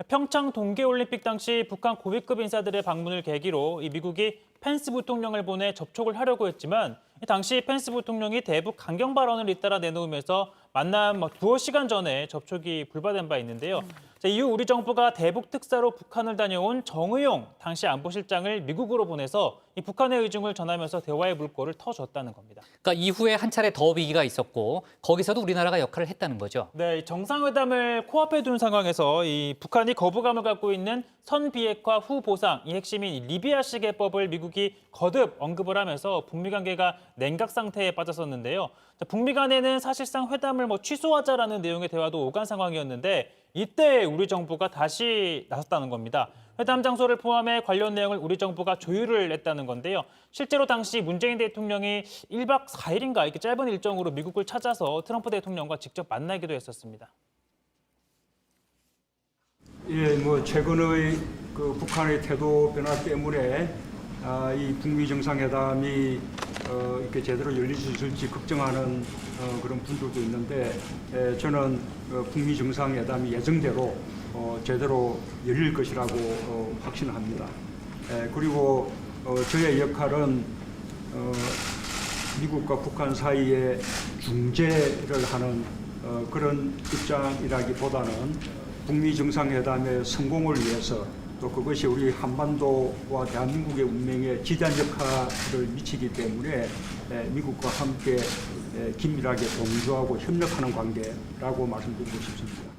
평창 동계올림픽 당시 북한 고위급 인사들의 방문을 계기로 이 미국이 펜스 부통령을 보내 접촉을 하려고 했지만 당시 펜스 부통령이 대북 강경 발언을 잇따라 내놓으면서 만남 두어 시간 전에 접촉이 불발된 바 있는데요. 이후 우리 정부가 대북 특사로 북한을 다녀온 정의용 당시 안보실장을 미국으로 보내서 이 북한의 의중을 전하면서 대화의 물꼬를 터줬다는 겁니다. 그러니까 이후에 한 차례 더 위기가 있었고 거기서도 우리나라가 역할을 했다는 거죠. 네, 정상회담을 코앞에 둔 상황에서 이 북한이 거부감을 갖고 있는 선 비핵화 후 보상, 이 핵심인 리비아식 해법을 미국이 거듭 언급을 하면서 북미 관계가 냉각 상태에 빠졌었는데요. 북미 간에는 사실상 회담을 취소하자라는 내용의 대화도 오간 상황이었는데 이때 우리 정부가 다시 나섰다는 겁니다. 회담 장소를 포함해 관련 내용을 우리 정부가 조율을 했다는 건데요. 실제로 당시 문재인 대통령이 1박 4일인가 이렇게 짧은 일정으로 미국을 찾아서 트럼프 대통령과 직접 만나기도 했었습니다. 예, 최근의 그 북한의 태도 변화 때문에 이 북미 정상회담이 이렇게 제대로 열릴 수 있을지 걱정하는 그런 분들도 있는데 저는 북미 정상회담이 예정대로 제대로 열릴 것이라고 확신합니다. 그리고 저의 역할은 미국과 북한 사이에 중재를 하는 그런 입장이라기보다는 북미 정상회담의 성공을 위해서 또 그것이 우리 한반도와 대한민국의 운명에 지대한 역할을 미치기 때문에 미국과 함께 긴밀하게 동조하고 협력하는 관계라고 말씀드리고 싶습니다.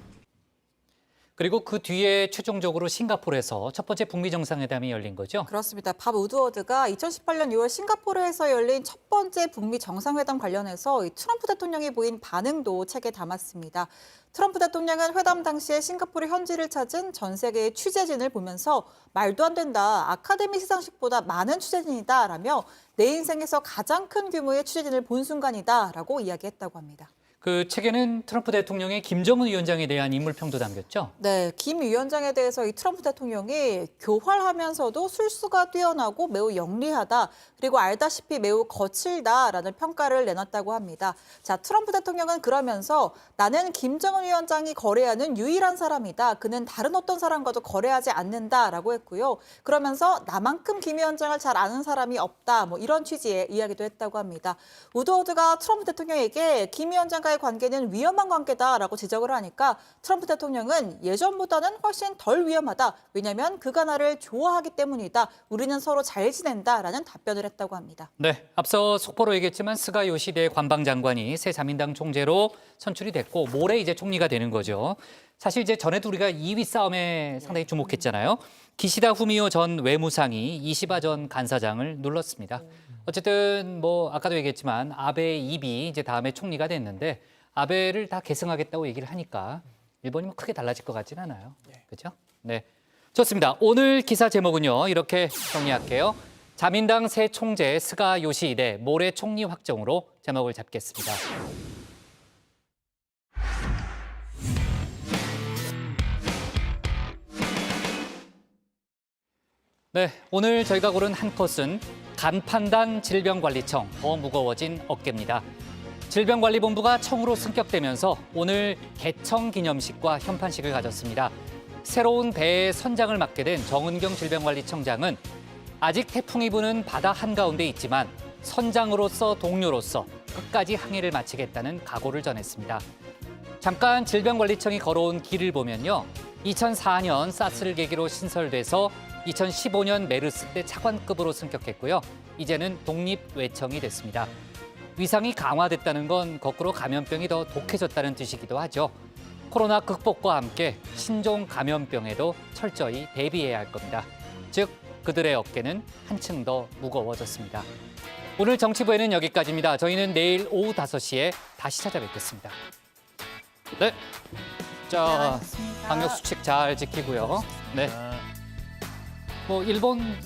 그리고 그 뒤에 최종적으로 싱가포르에서 첫 번째 북미 정상회담이 열린 거죠? 그렇습니다. 밥 우드워드가 2018년 6월 싱가포르에서 열린 첫 번째 북미 정상회담 관련해서 트럼프 대통령이 보인 반응도 책에 담았습니다. 트럼프 대통령은 회담 당시에 싱가포르 현지를 찾은 전 세계의 취재진을 보면서 말도 안 된다, 아카데미 시상식보다 많은 취재진이다 라며 내 인생에서 가장 큰 규모의 취재진을 본 순간이다 라고 이야기했다고 합니다. 그 책에는 트럼프 대통령의 김정은 위원장에 대한 인물평도 담겼죠? 네, 김 위원장에 대해서 이 트럼프 대통령이 교활하면서도 술수가 뛰어나고 매우 영리하다, 그리고 알다시피 매우 거칠다라는 평가를 내놨다고 합니다. 자, 트럼프 대통령은 그러면서 나는 김정은 위원장이 거래하는 유일한 사람이다. 그는 다른 어떤 사람과도 거래하지 않는다라고 했고요. 그러면서 나만큼 김 위원장을 잘 아는 사람이 없다. 이런 취지의 이야기도 했다고 합니다. 우드워드가 트럼프 대통령에게 김 위원장과의 간의 관계는 위험한 관계다라고 지적을 하니까 트럼프 대통령은 예전보다는 훨씬 덜 위험하다. 왜냐하면 그가 나를 좋아하기 때문이다. 우리는 서로 잘 지낸다라는 답변을 했다고 합니다. 네, 앞서 속보로 얘기했지만 스가 요시대 관방장관이 새 자민당 총재로 선출이 됐고 모레 이제 총리가 되는 거죠. 사실 이제 전에도 우리가 2위 싸움에 상당히 주목했잖아요. 기시다 후미오 전 외무상이 이시바 전 간사장을 눌렀습니다. 어쨌든 뭐 아까도 얘기했지만 아베의 입이 이제 다음에 총리가 됐는데 아베를 다 계승하겠다고 얘기를 하니까 일본이 뭐 크게 달라질 것 같지는 않아요. 그렇죠? 네, 좋습니다. 오늘 기사 제목은요 이렇게 정리할게요. 자민당 새 총재 스가 요시히데 모레 총리 확정으로 제목을 잡겠습니다. 네, 오늘 저희가 고른 한 컷은 간판단 질병관리청 더 무거워진 어깨입니다. 질병관리본부가 청으로 승격되면서 오늘 개청 기념식과 현판식을 가졌습니다. 새로운 배의 선장을 맡게 된 정은경 질병관리청장은 아직 태풍이 부는 바다 한가운데 있지만 선장으로서 동료로서 끝까지 항해를 마치겠다는 각오를 전했습니다. 잠깐 질병관리청이 걸어온 길을 보면요. 2004년 사스를 계기로 신설돼서 2015년 메르스 때 차관급으로 승격했고요. 이제는 독립외청이 됐습니다. 위상이 강화됐다는 건 거꾸로 감염병이 더 독해졌다는 뜻이기도 하죠. 코로나 극복과 함께 신종 감염병에도 철저히 대비해야 할 겁니다. 즉, 그들의 어깨는 한층 더 무거워졌습니다. 오늘 정치부에는 여기까지입니다. 저희는 내일 오후 5시에 다시 찾아뵙겠습니다. 네. 자, 방역 수칙 잘 지키고요. 네. 뭐 일본